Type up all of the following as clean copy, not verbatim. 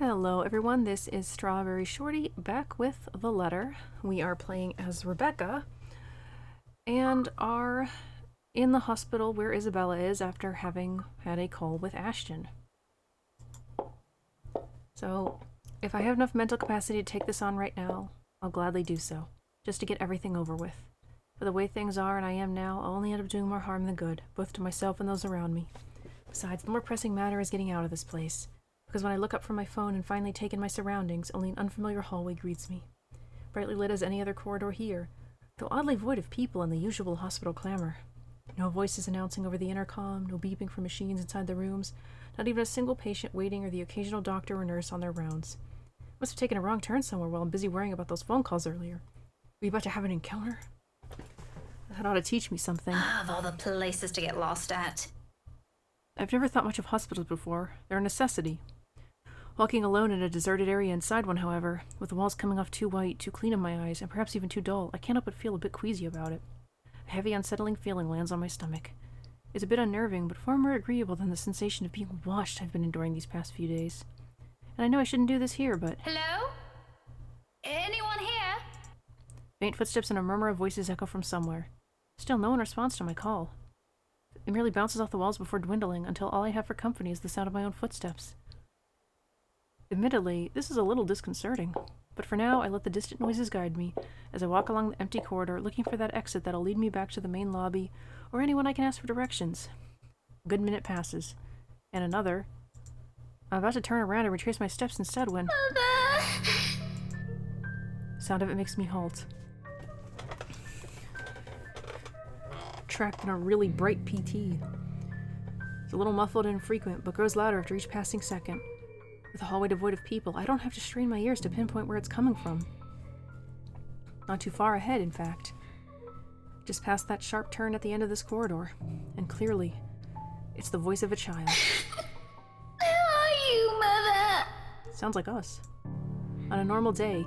Hello everyone, this is StrawberryShorty back with the letter. We are playing as Rebecca and are in the hospital where Isabella is after having had a call with Ashton. So, if I have enough mental capacity to take this on right now, I'll gladly do so, just to get everything over with. For the way things are and I am now, I'll only end up doing more harm than good, both to myself and those around me. Besides, the more pressing matter is getting out of this place. Because when I look up from my phone and finally take in my surroundings, only an unfamiliar hallway greets me. Brightly lit as any other corridor here, though oddly void of people and the usual hospital clamor. No voices announcing over the intercom, no beeping from machines inside the rooms, not even a single patient waiting or the occasional doctor or nurse on their rounds. Must have taken a wrong turn somewhere while I'm busy worrying about those phone calls earlier. Were you about to have an encounter? That ought to teach me something. Of all the places to get lost at. I've never thought much of hospitals before. They're a necessity. Walking alone in a deserted area inside one, however, with the walls coming off too white, too clean in my eyes, and perhaps even too dull, I can't help but feel a bit queasy about it. A heavy, unsettling feeling lands on my stomach. It's a bit unnerving, but far more agreeable than the sensation of being watched I've been enduring these past few days. And I know I shouldn't do this here, but... Hello? Anyone here? Faint footsteps and a murmur of voices echo from somewhere. Still, no one responds to my call. It merely bounces off the walls before dwindling, until all I have for company is the sound of my own footsteps. Admittedly, this is a little disconcerting, but for now I let the distant noises guide me as I walk along the empty corridor looking for that exit that'll lead me back to the main lobby or anyone I can ask for directions. A good minute passes, and another. I'm about to turn around and retrace my steps instead when... Mother! The sound of it makes me halt. Trapped in a really bright PT. It's a little muffled and infrequent, but grows louder after each passing second. With a hallway devoid of people, I don't have to strain my ears to pinpoint where it's coming from. Not too far ahead, in fact. Just past that sharp turn at the end of this corridor. And clearly, it's the voice of a child. Where are you, Mother? Sounds like us. On a normal day,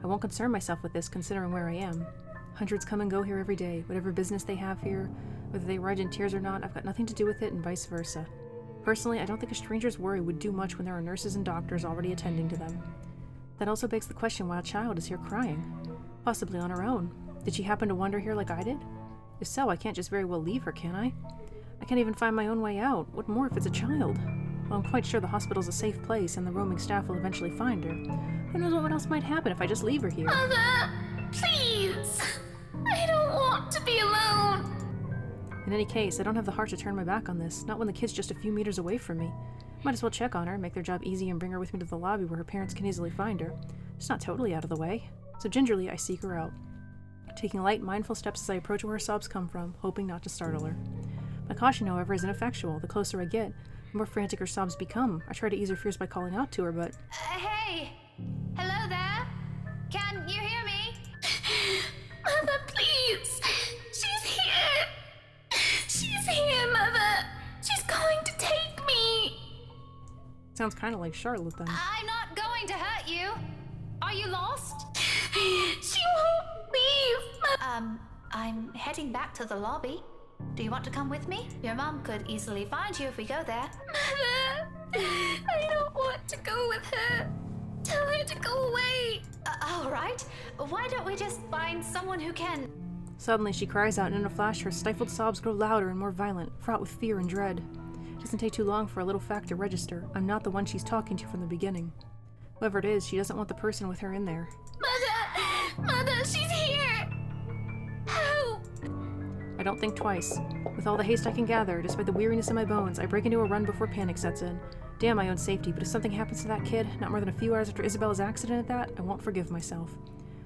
I won't concern myself with this considering where I am. Hundreds come and go here every day. Whatever business they have here, whether they ride in tears or not, I've got nothing to do with it and vice versa. Personally, I don't think a stranger's worry would do much when there are nurses and doctors already attending to them. That also begs the question why a child is here crying. Possibly on her own. Did she happen to wander here like I did? If so, I can't just very well leave her, can I? I can't even find my own way out. What more if it's a child? Well, I'm quite sure the hospital's a safe place and the roaming staff will eventually find her. Who knows what else might happen if I just leave her here? Mother! Please! I don't want to be alone! In any case, I don't have the heart to turn my back on this, not when the kid's just a few meters away from me. Might as well check on her, make their job easy and bring her with me to the lobby where her parents can easily find her. It's not totally out of the way. So gingerly, I seek her out. Taking light, mindful steps as I approach where her sobs come from, hoping not to startle her. My caution, however, is ineffectual. The closer I get, the more frantic her sobs become. I try to ease her fears by calling out to her, but... Hey! Hello there? Can you hear me? Mother, please! She's here! She's here, Mother! She's going to take me! Sounds kind of like Charlotte, then. I'm not going to hurt you. Are you lost? She won't leave. I'm heading back to the lobby. Do you want to come with me? Your mom could easily find you if we go there. Mother! I don't want to go with her. Tell her to go away. All right. Why don't we just find someone who can... Suddenly, she cries out, and in a flash, her stifled sobs grow louder and more violent, fraught with fear and dread. It doesn't take too long for a little fact to register. I'm not the one she's talking to from the beginning. Whoever it is, she doesn't want the person with her in there. Mother! Mother, she's here! Help! I don't think twice. With all the haste I can gather, despite the weariness in my bones, I break into a run before panic sets in. Damn my own safety, but if something happens to that kid, not more than a few hours after Isabella's accident at that, I won't forgive myself.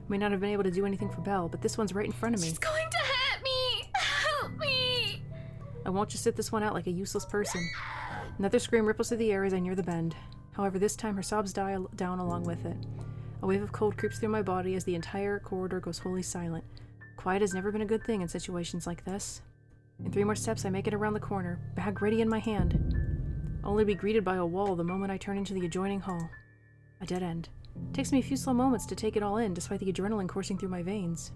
I may not have been able to do anything for Belle, but this one's right in front of me. She's going to hurt me! Help me! I won't just sit this one out like a useless person. Another scream ripples through the air as I near the bend. However, this time her sobs die down along with it. A wave of cold creeps through my body as the entire corridor goes wholly silent. Quiet has never been a good thing in situations like this. In 3 more steps, I make it around the corner, bag ready in my hand, only to be greeted by a wall the moment I turn into the adjoining hall. A dead end. It takes me a few slow moments to take it all in, despite the adrenaline coursing through my veins.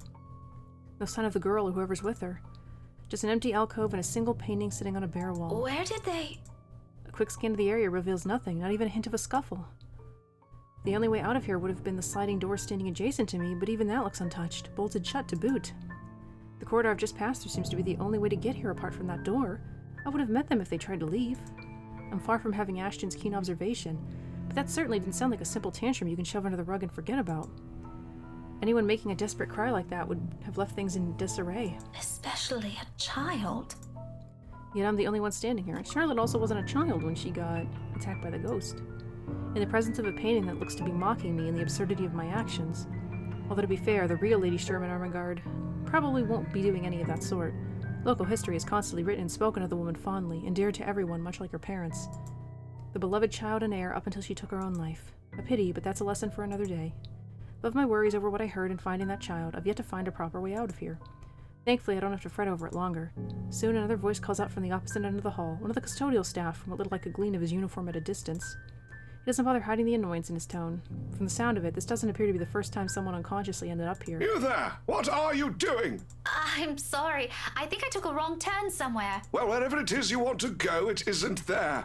No sign of the girl or whoever's with her. Just an empty alcove and a single painting sitting on a bare wall. Where did they... A quick scan of the area reveals nothing, not even a hint of a scuffle. The only way out of here would have been the sliding door standing adjacent to me, but even that looks untouched, bolted shut to boot. The corridor I've just passed through seems to be the only way to get here apart from that door. I would have met them if they tried to leave. I'm far from having Ashton's keen observation, but that certainly didn't sound like a simple tantrum you can shove under the rug and forget about. Anyone making a desperate cry like that would have left things in disarray. Especially a child. Yet I'm the only one standing here, and Charlotte also wasn't a child when she got attacked by the ghost. In the presence of a painting that looks to be mocking me and the absurdity of my actions. Although to be fair, the real Lady Sherman Ermengarde probably won't be doing any of that sort. Local history is constantly written and spoken of the woman fondly, endeared to everyone, much like her parents. The beloved child and heir up until she took her own life. A pity, but that's a lesson for another day. Above my worries over what I heard in finding that child, I've yet to find a proper way out of here. Thankfully, I don't have to fret over it longer. Soon another voice calls out from the opposite end of the hall, one of the custodial staff from what looked like a gleam of his uniform at a distance. He doesn't bother hiding the annoyance in his tone. From the sound of it, this doesn't appear to be the first time someone unconsciously ended up here. You there! What are you doing? I'm sorry. I think I took a wrong turn somewhere. Well, wherever it is you want to go, it isn't there.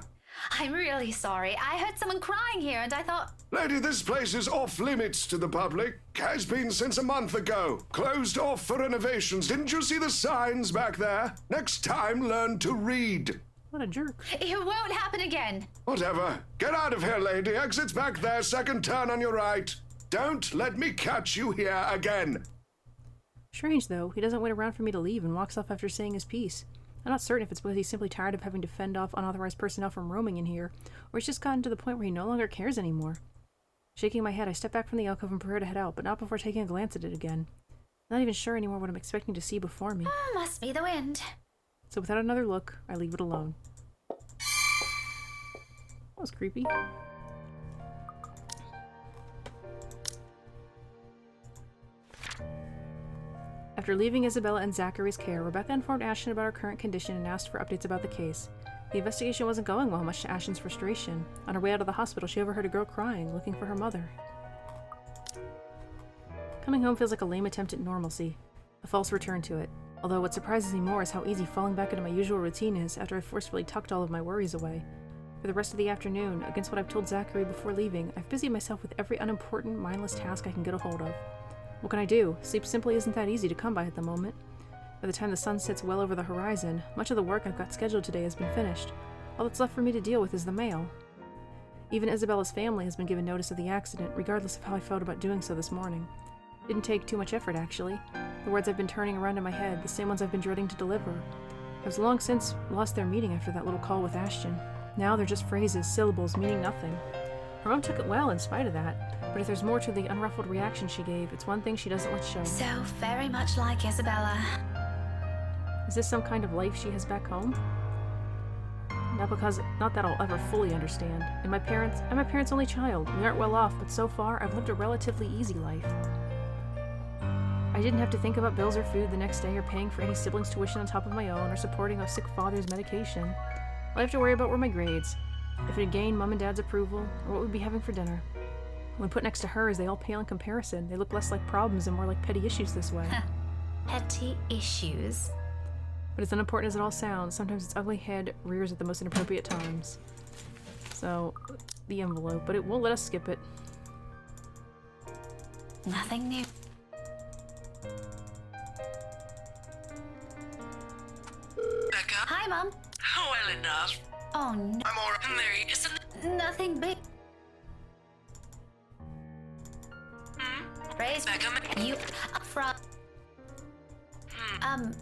I'm really sorry. I heard someone crying here and I thought... Lady, this place is off limits to the public. Has been since a month ago. Closed off for renovations. Didn't you see the signs back there? Next time, learn to read. What a jerk. It won't happen again. Whatever. Get out of here, lady. Exit's back there, second turn on your right. Don't let me catch you here again. Strange, though. He doesn't wait around for me to leave and walks off after saying his piece. I'm not certain if it's because he's simply tired of having to fend off unauthorized personnel from roaming in here, or he's just gotten to the point where he no longer cares anymore. Shaking my head, I step back from the alcove and prepare to head out, but not before taking a glance at it again. I'm not even sure anymore what I'm expecting to see before me. Must be the wind. So without another look, I leave it alone. That was creepy. After leaving Isabella and Zachary's care, Rebecca informed Ashton about her current condition and asked for updates about the case. The investigation wasn't going well, much to Ashton's frustration. On her way out of the hospital, she overheard a girl crying, looking for her mother. Coming home feels like a lame attempt at normalcy. A false return to it. Although what surprises me more is how easy falling back into my usual routine is after I've forcefully tucked all of my worries away. For the rest of the afternoon, against what I've told Zachary before leaving, I've busied myself with every unimportant, mindless task I can get a hold of. What can I do? Sleep simply isn't that easy to come by at the moment. By the time the sun sits well over the horizon, much of the work I've got scheduled today has been finished. All that's left for me to deal with is the mail. Even Isabella's family has been given notice of the accident, regardless of how I felt about doing so this morning. Didn't take too much effort, actually. The words I've been turning around in my head, the same ones I've been dreading to deliver. I've long since lost their meaning after that little call with Ashton. Now they're just phrases, syllables, meaning nothing. Her mom took it well in spite of that, but if there's more to the unruffled reaction she gave, it's one thing she doesn't let show. So very much like Isabella. Is this some kind of life she has back home? Not that I'll ever fully understand. I'm my parents' only child. We aren't well off, but so far, I've lived a relatively easy life. I didn't have to think about bills or food the next day, or paying for any siblings' tuition on top of my own, or supporting a sick father's medication. All I have to worry about were my grades, if it had gained Mom and Dad's approval, or what we'd be having for dinner. When put next to hers, they all pale in comparison. They look less like problems and more like petty issues this way. Petty issues. But as unimportant as it all sounds, sometimes its ugly head rears at the most inappropriate times. So, the envelope, but it won't let us skip it. Nothing new. Becca? Hi, Mom. Well enough. Oh, no. I'm alright. There isn't. Nothing big. Raise Becca? you up front. And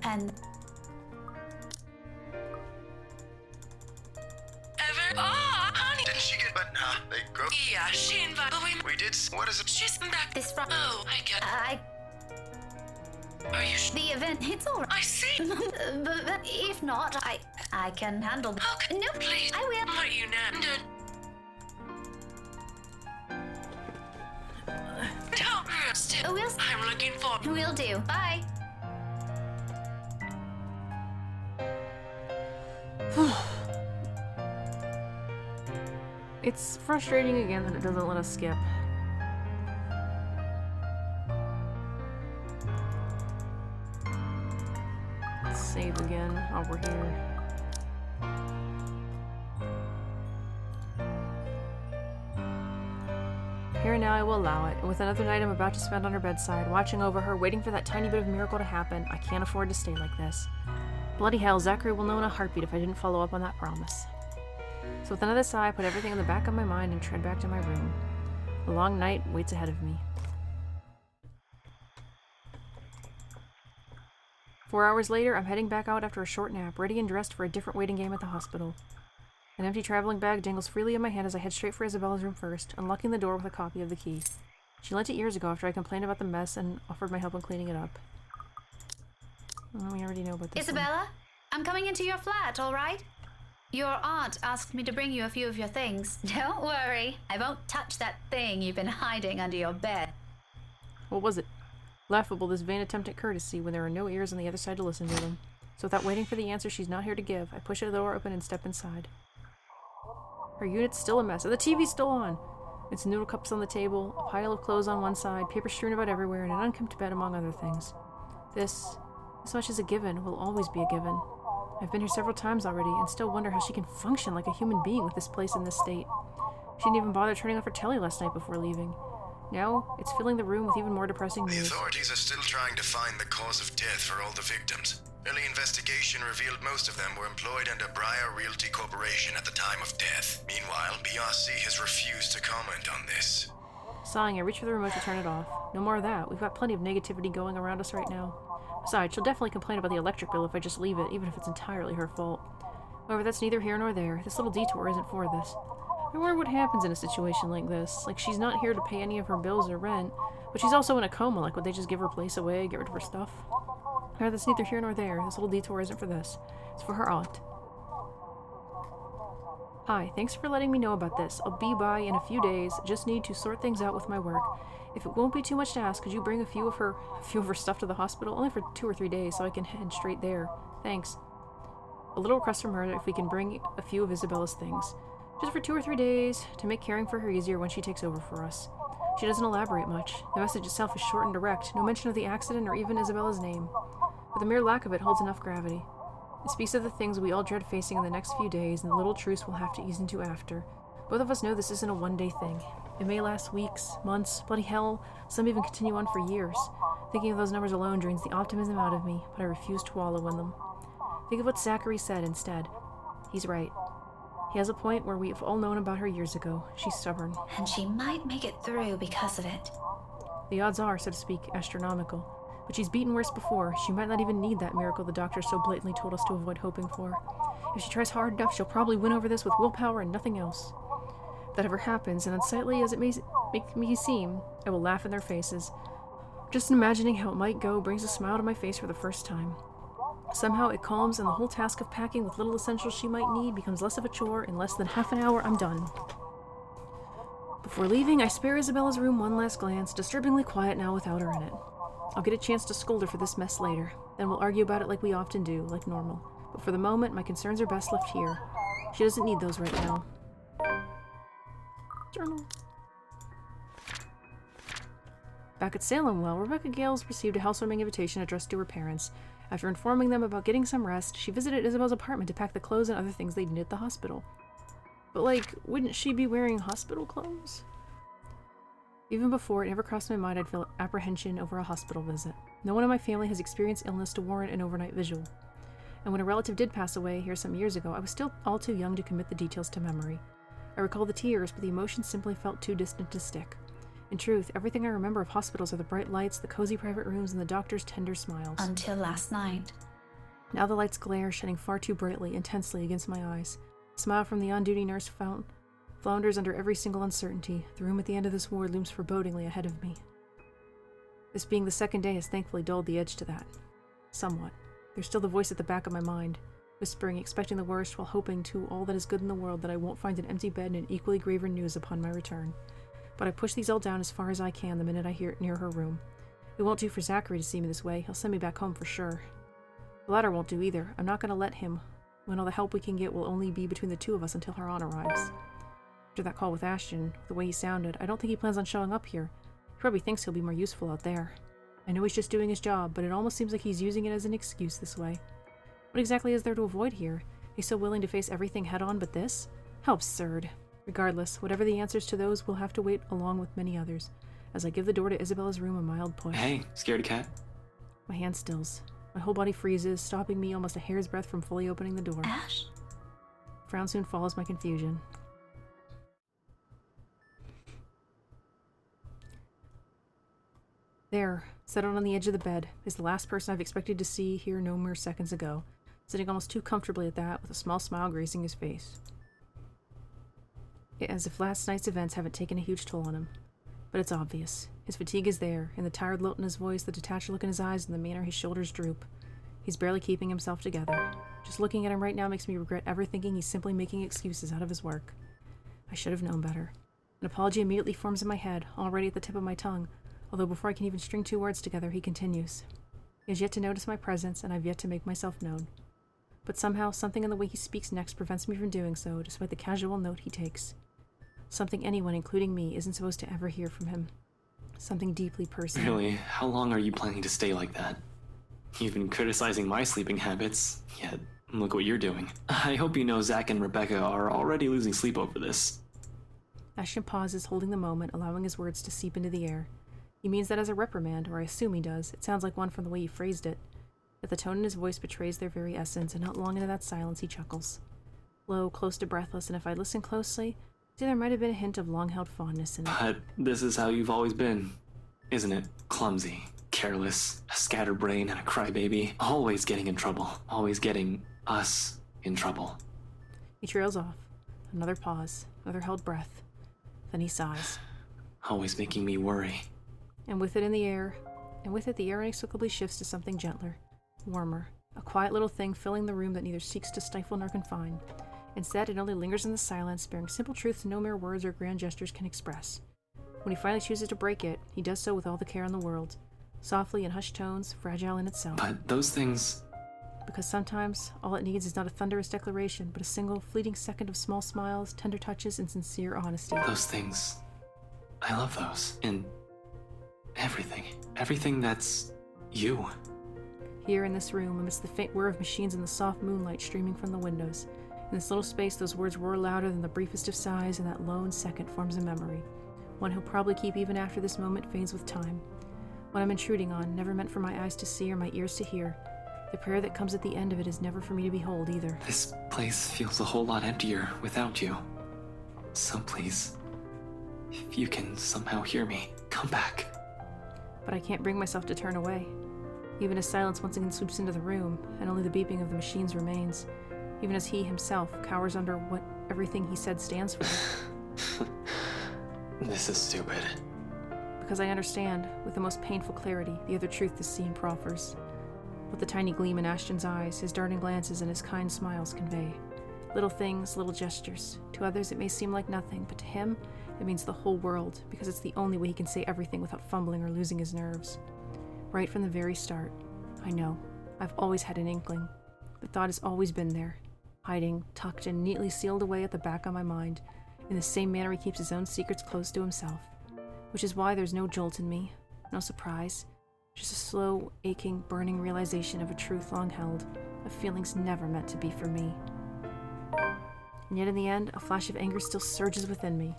Ever? Oh, honey. Didn't she get? But they grow. Yeah, she invited. We did. What is it? She's back. this front. Oh, I get. Are you sure? The event, it's all right. I see. But if not, I can handle. Okay. No, Please. I will. Are you not? Don't rest it. We'll. I'm looking for. Will do. Bye. It's frustrating again that it doesn't let us skip. Let's save again while we're here. here and now, I will allow it, and with another night I'm about to spend on her bedside, watching over her, waiting for that tiny bit of miracle to happen, I can't afford to stay like this. Bloody hell, Zachary will know in a heartbeat if I didn't follow up on that promise. So with another sigh, I put everything in the back of my mind and tread back to my room. A long night waits ahead of me. 4 hours later, I'm heading back out after a short nap, ready and dressed for a different waiting game at the hospital. An empty traveling bag dangles freely in my hand as I head straight for Isabella's room first, unlocking the door with a copy of the key. She lent it years ago after I complained about the mess and offered my help in cleaning it up. Oh, we already know about this Isabella, I'm coming into your flat, all right? Your aunt asked me to bring you a few of your things. Don't worry, I won't touch that thing you've been hiding under your bed. What was it? Laughable, this vain attempt at courtesy when there are no ears on the other side to listen to them. So without waiting for the answer she's not here to give, I push the door open and step inside. Her unit's still a mess, and the TV's still on. It's noodle cups on the table, a pile of clothes on one side, paper strewn about everywhere, and an unkempt bed among other things. This much is a given, will always be a given. I've been here several times already, and still wonder how she can function like a human being with this place in this state. She didn't even bother turning off her telly last night before leaving. Now, it's filling the room with even more depressing The news. authorities are still trying to find the cause of death for all the victims. Early investigation revealed most of them were employed under Briar Realty Corporation at the time of death. Meanwhile, BRC has refused to comment on this. Sighing, I reach for the remote to turn it off. No more of that. We've got plenty of negativity going around us right now. Besides, she'll definitely complain about the electric bill if I just leave it, even if it's entirely her fault. However, that's neither here nor there. This little detour isn't for this. I wonder what happens in a situation like this. Like, she's not here to pay any of her bills or rent, but she's also in a coma. Like, would they just give her place away, get rid of her stuff? However, that's neither here nor there. This little detour isn't for this. It's for her aunt. Hi, thanks for letting me know about this. I'll be by in a few days. Just need to sort things out with my work. If it won't be too much to ask, could you bring a few of her stuff to the hospital? Only for 2 or 3 days, so I can head straight there. Thanks. A little request from her if we can bring a few of Isabella's things. Just for 2 or 3 days, to make caring for her easier when she takes over for us. She doesn't elaborate much. The message itself is short and direct, no mention of the accident or even Isabella's name. But the mere lack of it holds enough gravity. It speaks of the things we all dread facing in the next few days and the little truce we'll have to ease into after. Both of us know this isn't a one-day thing. It may last weeks, months, bloody hell, some even continue on for years. Thinking of those numbers alone drains the optimism out of me, but I refuse to wallow in them. Think of what Zachary said instead. He's right. He has a point where we've all known about her years ago. She's stubborn. And she might make it through because of it. The odds are, so to speak, astronomical. But she's beaten worse before. She might not even need that miracle the doctor so blatantly told us to avoid hoping for. If she tries hard enough, she'll probably win over this with willpower and nothing else. If that ever happens, and unsightly as it may make me seem, I will laugh in their faces. Just imagining how it might go brings a smile to my face for the first time. Somehow it calms, and the whole task of packing with little essentials she might need becomes less of a chore. In less than half an hour, I'm done. Before leaving, I spare Isabella's room one last glance, disturbingly quiet now without her in it. I'll get a chance to scold her for this mess later. Then we'll argue about it like we often do, like normal. But for the moment, my concerns are best left here. She doesn't need those right now. Journal. Back at Salemwell, Rebecca Gales received a housewarming invitation addressed to her parents. After informing them about getting some rest, she visited Isabel's apartment to pack the clothes and other things they needed at the hospital. But, like, wouldn't she be wearing hospital clothes? Even before, it never crossed my mind I'd feel apprehension over a hospital visit. No one in my family has experienced illness to warrant an overnight vigil. And when a relative did pass away here some years ago, I was still all too young to commit the details to memory. I recall the tears, but the emotions simply felt too distant to stick. In truth, everything I remember of hospitals are the bright lights, the cozy private rooms, and the doctor's tender smiles. Until last night. Now the lights glare, shedding far too brightly, intensely against my eyes. A smile from the on-duty nurse flounders under every single uncertainty. The room at the end of this ward looms forebodingly ahead of me. This being the second day has thankfully dulled the edge to that. Somewhat. There's still the voice at the back of my mind, whispering, expecting the worst, while hoping to all that is good in the world that I won't find an empty bed and equally graver news upon my return. But I push these all down as far as I can the minute I hear it near her room. It won't do for Zachary to see me this way. He'll send me back home for sure. The latter won't do either. I'm not going to let him, when all the help we can get will only be between the two of us until her aunt arrives. After that call with Ashton, the way he sounded, I don't think he plans on showing up here. He probably thinks he'll be more useful out there. I know he's just doing his job, but it almost seems like he's using it as an excuse this way. What exactly is there to avoid here? He's so willing to face everything head-on but this? How absurd. Regardless, whatever the answers to those will have to wait along with many others, as I give the door to Isabella's room a mild push. Hey, scaredy cat? My hand stills. My whole body freezes, stopping me almost a hair's breadth from fully opening the door. Ash? Frown soon follows my confusion. There, settled on the edge of the bed, is the last person I've expected to see here no mere seconds ago, sitting almost too comfortably at that, with a small smile gracing his face. As if last night's events haven't taken a huge toll on him. But it's obvious. His fatigue is there, in the tired lilt in his voice, the detached look in his eyes, and the manner his shoulders droop. He's barely keeping himself together. Just looking at him right now makes me regret ever thinking he's simply making excuses out of his work. I should have known better. An apology immediately forms in my head, already at the tip of my tongue, although before I can even string two words together, he continues. He has yet to notice my presence, and I've yet to make myself known. But somehow, something in the way he speaks next prevents me from doing so, despite the casual note he takes. Something anyone, including me, isn't supposed to ever hear from him. Something deeply personal. Really? How long are you planning to stay like that? You've been criticizing my sleeping habits, yet look what you're doing. I hope you know Zach and Rebecca are already losing sleep over this. Ashton pauses, holding the moment, allowing his words to seep into the air. He means that as a reprimand, or I assume he does. It sounds like one from the way he phrased it. Yet the tone in his voice betrays their very essence, and not long into that silence he chuckles. Low, close to breathless, and if I listen closely, see there might have been a hint of long-held fondness in it. But this is how you've always been, isn't it? Clumsy, careless, a scatterbrain and a crybaby. Always getting in trouble. Always getting us in trouble. He trails off. Another pause, another held breath. Then he sighs. Always making me worry. And with it the air inexplicably shifts to something gentler, warmer, a quiet little thing filling the room that neither seeks to stifle nor confine. Instead, it only lingers in the silence, bearing simple truths no mere words or grand gestures can express. When he finally chooses to break it, he does so with all the care in the world, softly in hushed tones, fragile in itself. But those things... Because sometimes, all it needs is not a thunderous declaration, but a single, fleeting second of small smiles, tender touches, and sincere honesty. Those things... I love those. And... everything. Everything that's... you. Here in this room, amidst the faint whir of machines and the soft moonlight streaming from the windows, in this little space, those words roar louder than the briefest of sighs, and that lone second forms a memory. One he'll probably keep even after this moment fades with time. What I'm intruding on, never meant for my eyes to see or my ears to hear. The prayer that comes at the end of it is never for me to behold either. This place feels a whole lot emptier without you. So please, if you can somehow hear me, come back. But I can't bring myself to turn away. Even as silence once again swoops into the room, and only the beeping of the machines remains. Even as he himself cowers under what everything he said stands for. This is stupid. Because I understand, with the most painful clarity, the other truth this scene proffers. What the tiny gleam in Ashton's eyes, his darting glances, and his kind smiles convey. Little things, little gestures. To others it may seem like nothing, but to him, it means the whole world, because it's the only way he can say everything without fumbling or losing his nerves. Right from the very start. I know. I've always had an inkling. The thought has always been there. Hiding, tucked, and neatly sealed away at the back of my mind, in the same manner he keeps his own secrets close to himself. Which is why there's no jolt in me, no surprise, just a slow, aching, burning realization of a truth long held, of feelings never meant to be for me. And yet in the end, a flash of anger still surges within me.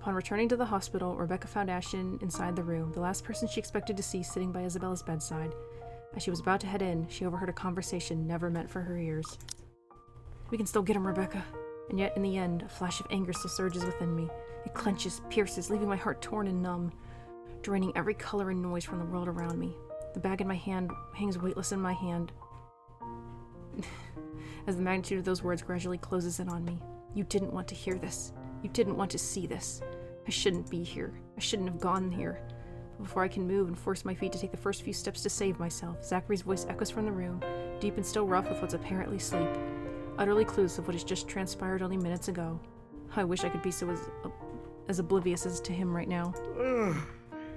Upon returning to the hospital, Rebecca found Ashton inside the room, the last person she expected to see sitting by Isabella's bedside. As she was about to head in, she overheard a conversation never meant for her ears. We can still get him, Rebecca. And yet, in the end, a flash of anger still surges within me. It clenches, pierces, leaving my heart torn and numb, draining every color and noise from the world around me. The bag in my hand hangs weightless in my hand as the magnitude of those words gradually closes in on me. You didn't want to hear this. You didn't want to see this. I shouldn't be here. I shouldn't have gone here. But before I can move and force my feet to take the first few steps to save myself, Zachary's voice echoes from the room, deep and still rough with what's apparently sleep, utterly clueless of what has just transpired only minutes ago. I wish I could be so as oblivious as to him right now.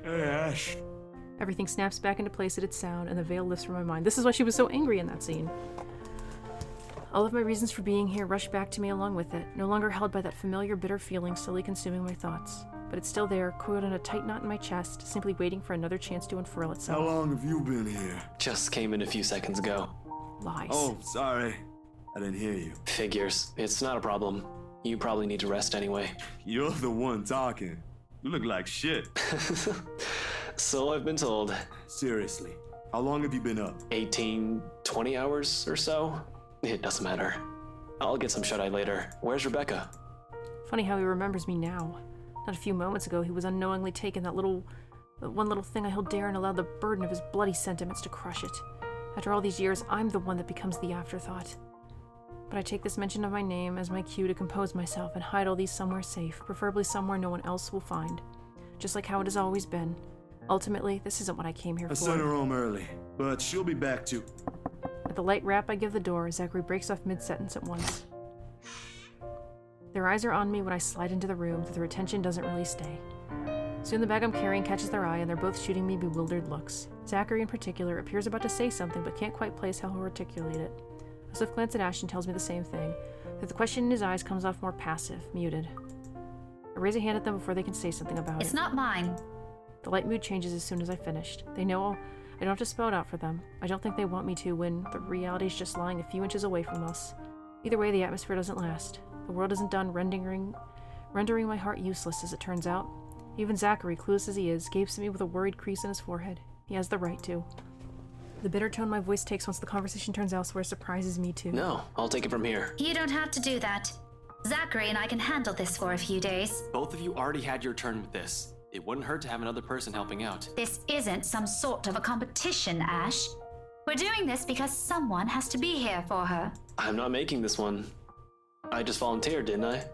Hey, Ash. Everything snaps back into place at its sound, and the veil lifts from my mind. This is why she was so angry in that scene. All of my reasons for being here rush back to me along with it, no longer held by that familiar bitter feeling slowly consuming my thoughts. But it's still there, coiled in a tight knot in my chest, simply waiting for another chance to unfurl How itself. long have you been here? Just came in a few seconds ago. Lies. Oh, sorry. I didn't hear you. Figures. It's not a problem. You probably need to rest anyway. You're the one talking. You look like shit. So I've been told. Seriously, how long have you been up? 18, 20 hours or so? It doesn't matter. I'll get some shut-eye later. Where's Rebecca? Funny how he remembers me now. Not a few moments ago, he was unknowingly taking that one little thing I held dear and allowed the burden of his bloody sentiments to crush it. After all these years, I'm the one that becomes the afterthought. But I take this mention of my name as my cue to compose myself and hide all these somewhere safe, preferably somewhere no one else will find. Just like how it has always been. Ultimately, this isn't what I came here I for. sent her home early, but she'll be back too. At the light rap I give the door, Zachary breaks off mid-sentence at once. Their eyes are on me when I slide into the room, though their attention doesn't really stay. Soon the bag I'm carrying catches their eye, and they're both shooting me bewildered looks. Zachary, in particular, appears about to say something, but can't quite place how he'll articulate it. A swift glance at Ashton tells me the same thing, though the question in his eyes comes off more passive, muted. I raise a hand at them before they can say something about it. It's not mine. The light mood changes as soon as I finished. They know I don't have to spell it out for them. I don't think they want me to when the reality's just lying a few inches away from us. Either way, the atmosphere doesn't last. The world isn't done rendering my heart useless, as it turns out. Even Zachary, clueless as he is, gapes at me with a worried crease in his forehead. He has the right to. The bitter tone my voice takes once the conversation turns elsewhere surprises me too. No, I'll take it from here. You don't have to do that. Zachary and I can handle this for a few days. Both of you already had your turn with this. It wouldn't hurt to have another person helping out. This isn't some sort of a competition, Ash. We're doing this because someone has to be here for her. I'm not making this one. I just volunteered, didn't I?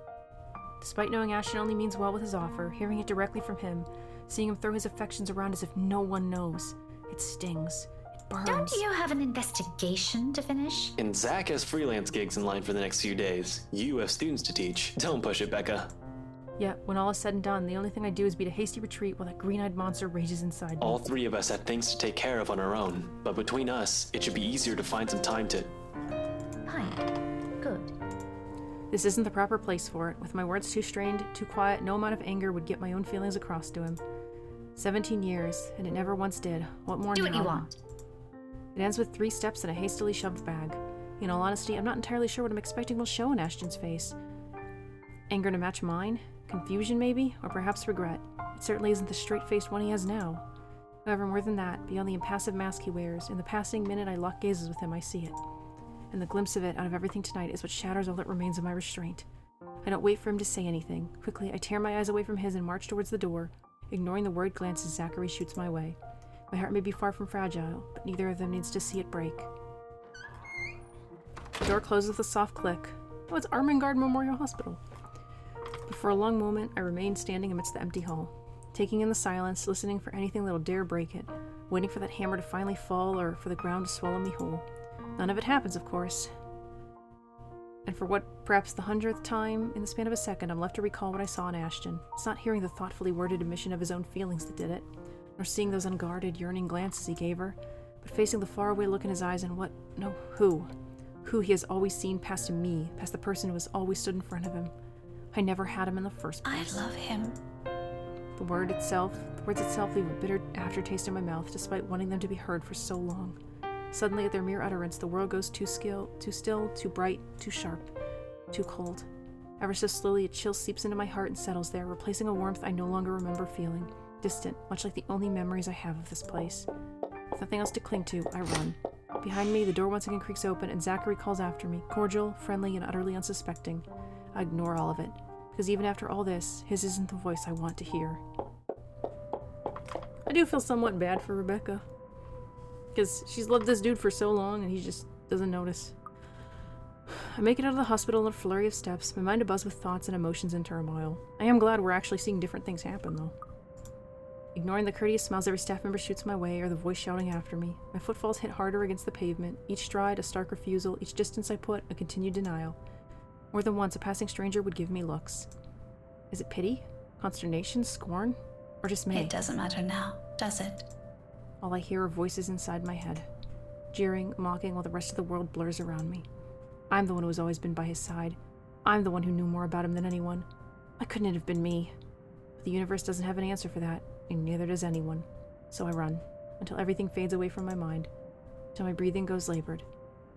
Despite knowing Ashton only means well with his offer, hearing it directly from him, seeing him throw his affections around as if no one knows, it stings. It burns. Don't you have an investigation to finish? And Zach has freelance gigs in line for the next few days. You have students to teach. Don't push it, Becca. Yet, when all is said and done, the only thing I do is beat a hasty retreat while that green-eyed monster rages inside me. All three of us had things to take care of on our own, but between us, it should be easier to find some time to... Fine. Good. This isn't the proper place for it. With my words too strained, too quiet, no amount of anger would get my own feelings across to him. 17 years, and it never once did. What more Do now? what you want. It ends with 3 steps and a hastily shoved bag. In all honesty, I'm not entirely sure what I'm expecting will show in Ashton's face. Anger to match mine? Confusion, maybe? Or perhaps regret. It certainly isn't the straight-faced one he has now. However, more than that, beyond the impassive mask he wears, in the passing minute I lock gazes with him, I see it. And the glimpse of it out of everything tonight is what shatters all that remains of my restraint. I don't wait for him to say anything. Quickly, I tear my eyes away from his and march towards the door, ignoring the worried glances Zachary shoots my way. My heart may be far from fragile, but neither of them needs to see it break. The door closes with a soft click. Oh, it's Armengard Memorial Hospital. But for a long moment, I remained standing amidst the empty hall, taking in the silence, listening for anything that'll dare break it, waiting for that hammer to finally fall or for the ground to swallow me whole. None of it happens, of course. And for what, perhaps the 100th time in the span of a second, I'm left to recall what I saw in Ashton. It's not hearing the thoughtfully worded admission of his own feelings that did it, nor seeing those unguarded, yearning glances he gave her, but facing the faraway look in his eyes and who he has always seen past me, past the person who has always stood in front of him. I never had him in the first place. I love him. The words itself leave a bitter aftertaste in my mouth, despite wanting them to be heard for so long. Suddenly, at their mere utterance, the world goes too still, too bright, too sharp, too cold. Ever so slowly, a chill seeps into my heart and settles there, replacing a warmth I no longer remember feeling. Distant, much like the only memories I have of this place. With nothing else to cling to, I run. Behind me, the door once again creaks open, and Zachary calls after me, cordial, friendly, and utterly unsuspecting. I ignore all of it, because even after all this, his isn't the voice I want to hear. I do feel somewhat bad for Rebecca, because she's loved this dude for so long, and he just doesn't notice. I make it out of the hospital in a flurry of steps, my mind abuzz with thoughts and emotions in turmoil. I am glad we're actually seeing different things happen, though. Ignoring the courteous smiles every staff member shoots my way, or the voice shouting after me, my footfalls hit harder against the pavement, each stride a stark refusal, each distance I put a continued denial. More than once, a passing stranger would give me looks. Is it pity? Consternation? Scorn? Or dismay? It doesn't matter now, does it? All I hear are voices inside my head, jeering, mocking, while the rest of the world blurs around me. I'm the one who has always been by his side. I'm the one who knew more about him than anyone. Why couldn't it have been me? But the universe doesn't have an answer for that, and neither does anyone. So I run, until everything fades away from my mind, until my breathing goes labored,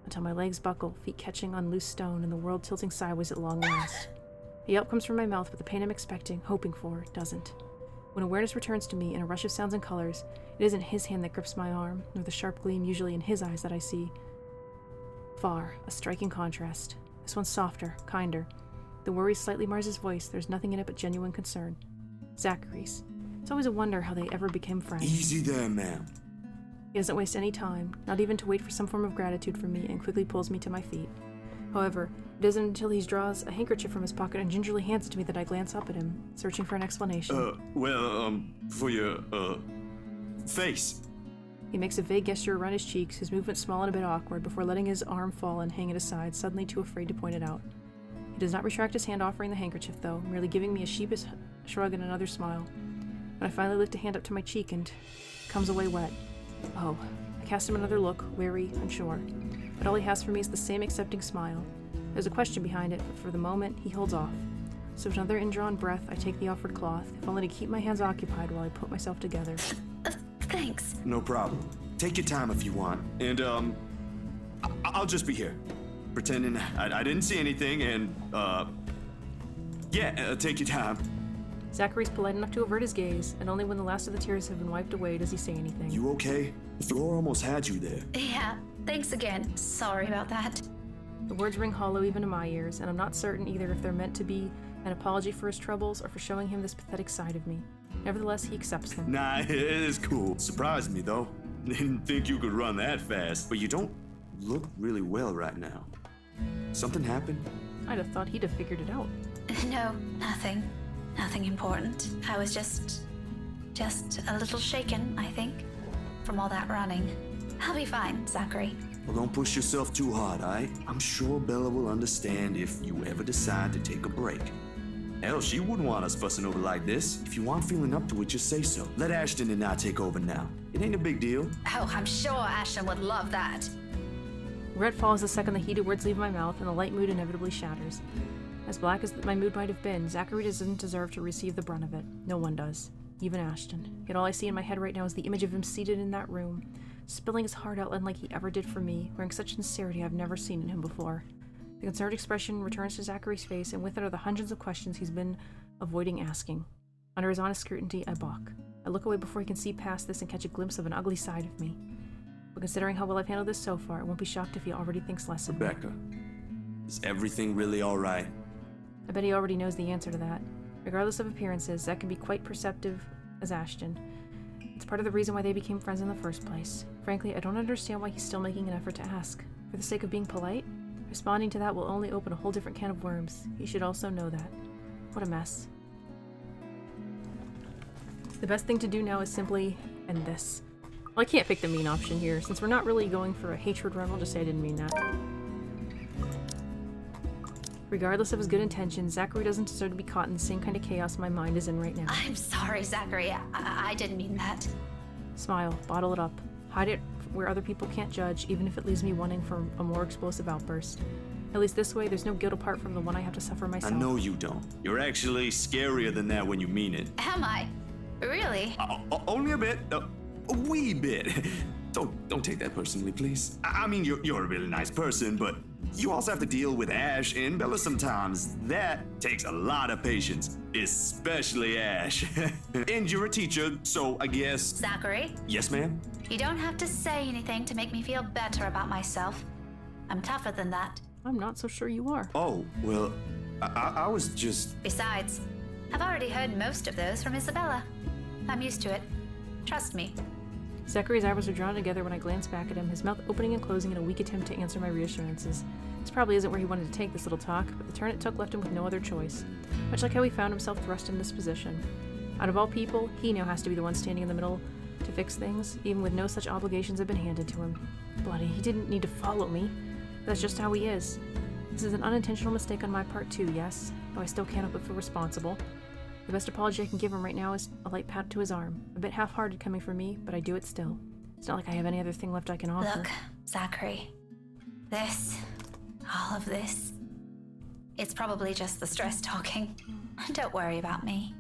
until my legs buckle, feet catching on loose stone, and the world tilting sideways at long last. A yelp comes from my mouth, but the pain I'm expecting, hoping for, doesn't. When awareness returns to me in a rush of sounds and colors, it isn't his hand that grips my arm, nor the sharp gleam usually in his eyes that I see. Far, a striking contrast. This one's softer, kinder. The worry slightly mars his voice. There's nothing in it but genuine concern. Zachary's. It's always a wonder how they ever became friends. Easy there, ma'am. He doesn't waste any time, not even to wait for some form of gratitude from me, and quickly pulls me to my feet. However, it isn't until he draws a handkerchief from his pocket and gingerly hands it to me that I glance up at him, searching for an explanation. For your, face. He makes a vague gesture around his cheeks, his movement small and a bit awkward, before letting his arm fall and hang it aside, suddenly too afraid to point it out. He does not retract his hand offering the handkerchief, though, merely giving me a sheepish shrug and another smile. When I finally lift a hand up to my cheek and it comes away wet. Oh, I cast him another look, wary, unsure. But all he has for me is the same accepting smile. There's a question behind it, but for the moment, he holds off. So with another indrawn breath, I take the offered cloth, if only to keep my hands occupied while I put myself together. Thanks. No problem. Take your time if you want. And, I'll just be here. Pretending I didn't see anything and, take your time. Zachary's polite enough to avert his gaze, and only when the last of the tears have been wiped away does he say anything. You okay? The floor almost had you there. Yeah, thanks again. Sorry about that. The words ring hollow even to my ears, and I'm not certain either if they're meant to be an apology for his troubles or for showing him this pathetic side of me. Nevertheless, he accepts them. Nah, it is cool. Surprised me, though. Didn't think you could run that fast. But you don't look really well right now. Something happened? I'd have thought he'd have figured it out. No, nothing. Nothing important. I was just a little shaken, I think, from all that running. I'll be fine, Zachary. Well, don't push yourself too hard, alright? I'm sure Bella will understand if you ever decide to take a break. Hell, she wouldn't want us fussing over like this. If you aren't feeling up to it, just say so. Let Ashton and I take over now. It ain't a big deal. Oh, I'm sure Ashton would love that. Regret falls the second the heated words leave my mouth, and the light mood inevitably shatters. As black as my mood might have been, Zachary doesn't deserve to receive the brunt of it. No one does. Even Ashton. Yet all I see in my head right now is the image of him seated in that room, spilling his heart out like he ever did for me, wearing such sincerity I've never seen in him before. The concerned expression returns to Zachary's face, and with it are the hundreds of questions he's been avoiding asking. Under his honest scrutiny, I balk. I look away before he can see past this and catch a glimpse of an ugly side of me. But considering how well I've handled this so far, I won't be shocked if he already thinks less of me. Rebecca, is everything really alright? I bet he already knows the answer to that. Regardless of appearances, Zach can be quite perceptive as Ashton. It's part of the reason why they became friends in the first place. Frankly, I don't understand why he's still making an effort to ask. For the sake of being polite? Responding to that will only open a whole different can of worms. He should also know that. What a mess. The best thing to do now is simply end this. Well, I can't pick the mean option here. Since we're not really going for a hatred run, I'll just say I didn't mean that. Regardless of his good intentions, Zachary doesn't deserve to be caught in the same kind of chaos my mind is in right now. I'm sorry, Zachary. I didn't mean that. Smile, bottle it up. Hide it where other people can't judge, even if it leaves me wanting for a more explosive outburst. At least this way, there's no guilt apart from the one I have to suffer myself. I know you don't. You're actually scarier than that when you mean it. Am I? Really? Only a bit. A wee bit. Don't take that personally, please. I mean, you're a really nice person, but you also have to deal with Ash and Bella sometimes. That takes a lot of patience, especially Ash. And you're a teacher, so I guess... Zachary? Yes, ma'am? You don't have to say anything to make me feel better about myself. I'm tougher than that. I'm not so sure you are. Oh, well, I was just... Besides, I've already heard most of those from Isabella. I'm used to it. Trust me. Zachary's eyebrows are drawn together when I glance back at him, his mouth opening and closing in a weak attempt to answer my reassurances. This probably isn't where he wanted to take this little talk, but the turn it took left him with no other choice. Much like how he found himself thrust in this position. Out of all people, he now has to be the one standing in the middle to fix things, even with no such obligations have been handed to him. Bloody, he didn't need to follow me. That's just how he is. This is an unintentional mistake on my part too, yes, though I still can't help but feel responsible. The best apology I can give him right now is a light pat to his arm. A bit half-hearted coming from me, but I do it still. It's not like I have any other thing left I can offer. Look, Zachary. All of this. It's probably just the stress talking. Don't worry about me.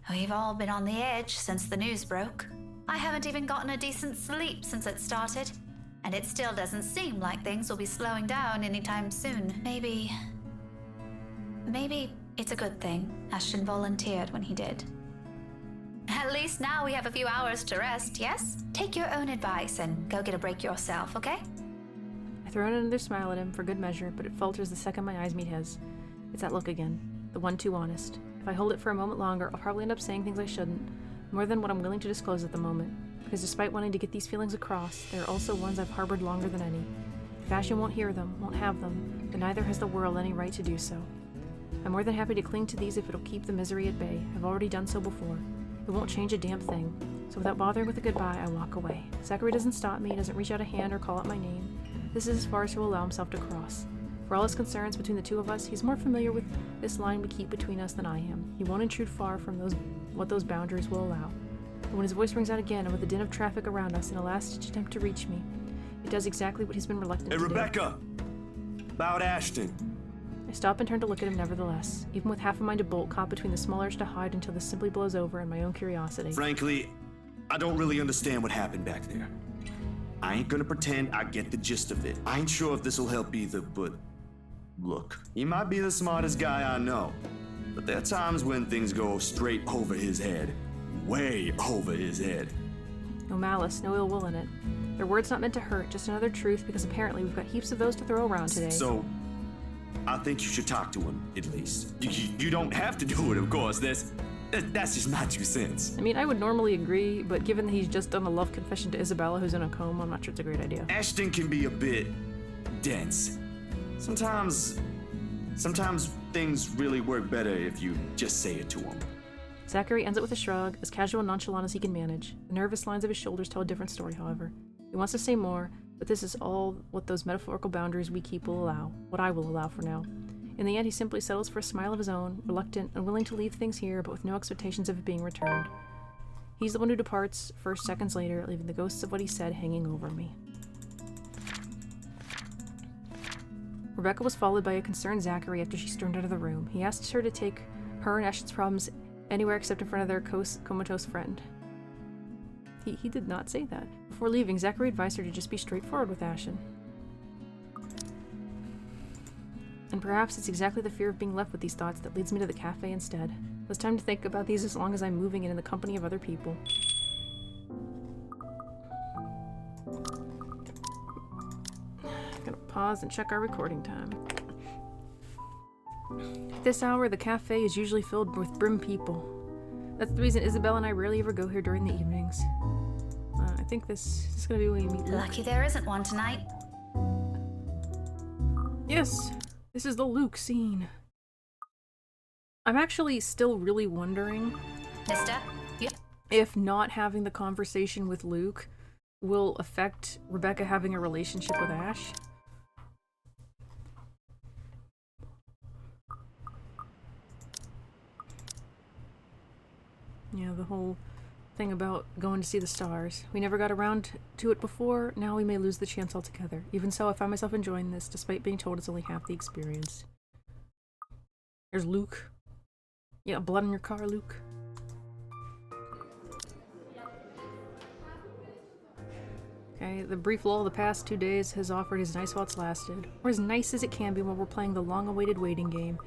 We've all been on the edge since the news broke. I haven't even gotten a decent sleep since it started. And it still doesn't seem like things will be slowing down anytime soon. Maybe it's a good thing Ashton volunteered when he did. At least now we have a few hours to rest, yes? Take your own advice and go get a break yourself, okay? I throw in another smile at him for good measure, but it falters the second my eyes meet his. It's that look again, the one too honest. If I hold it for a moment longer, I'll probably end up saying things I shouldn't, more than what I'm willing to disclose at the moment. Because despite wanting to get these feelings across, there are also ones I've harbored longer than any. If Ashton won't hear them, won't have them, then neither has the world any right to do so. I'm more than happy to cling to these if it'll keep the misery at bay. I've already done so before. It won't change a damn thing. So without bothering with a goodbye, I walk away. Zachary doesn't stop me, doesn't reach out a hand or call out my name. This is as far as he'll allow himself to cross. For all his concerns between the two of us, he's more familiar with this line we keep between us than I am. He won't intrude far from what those boundaries will allow. But when his voice rings out again, and with the din of traffic around us in a last-ditch attempt to reach me, it does exactly what he's been reluctant to do. Hey, Rebecca! About Ashton. I stop and turn to look at him nevertheless, even with half a mind to bolt, caught between the small urge to hide until this simply blows over and my own curiosity. Frankly, I don't really understand what happened back there. I ain't gonna pretend I get the gist of it. I ain't sure if this'll help either, but look, he might be the smartest guy I know, but there are times when things go straight over his head. Way over his head. No malice, no ill will in it. Their words not meant to hurt, just another truth, because apparently we've got heaps of those to throw around today. So, I think you should talk to him, at least. You don't have to do it, of course. That's just my 2 cents. I mean, I would normally agree, but given that he's just done a love confession to Isabella, who's in a coma, I'm not sure it's a great idea. Ashton can be a bit dense. Sometimes things really work better if you just say it to him. Zachary ends it with a shrug, as casual and nonchalant as he can manage. The nervous lines of his shoulders tell a different story, however. He wants to say more, but this is all what those metaphorical boundaries we keep will allow, what I will allow for now. In the end, he simply settles for a smile of his own, reluctant and willing to leave things here, but with no expectations of it being returned. He's the one who departs, first seconds later, leaving the ghosts of what he said hanging over me. Rebecca was followed by a concerned Zachary after she stormed out of the room. He asked her to take her and Ashton's problems anywhere except in front of their comatose friend. He did not say that. Before leaving, Zachary advised her to just be straightforward with Ashton. And perhaps it's exactly the fear of being left with these thoughts that leads me to the cafe instead. It was time to think about these as long as I'm moving and in the company of other people. Gonna pause and check our recording time. At this hour, the cafe is usually filled with brim people. That's the reason Isabella and I rarely ever go here during the evenings. I think this is gonna be when we meet Luke. Lucky there isn't one tonight. Yes, this is the Luke scene. I'm actually still really wondering Mister? Yeah. if not having the conversation with Luke will affect Rebecca having a relationship with Ash. Yeah, the whole thing about going to see the stars. We never got around to it before, now we may lose the chance altogether. Even so, I find myself enjoying this, despite being told it's only half the experience. There's Luke. Yeah, blood in your car, Luke. Okay, the brief lull of the past 2 days has offered as nice while it's lasted, or as nice as it can be while we're playing the long-awaited waiting game,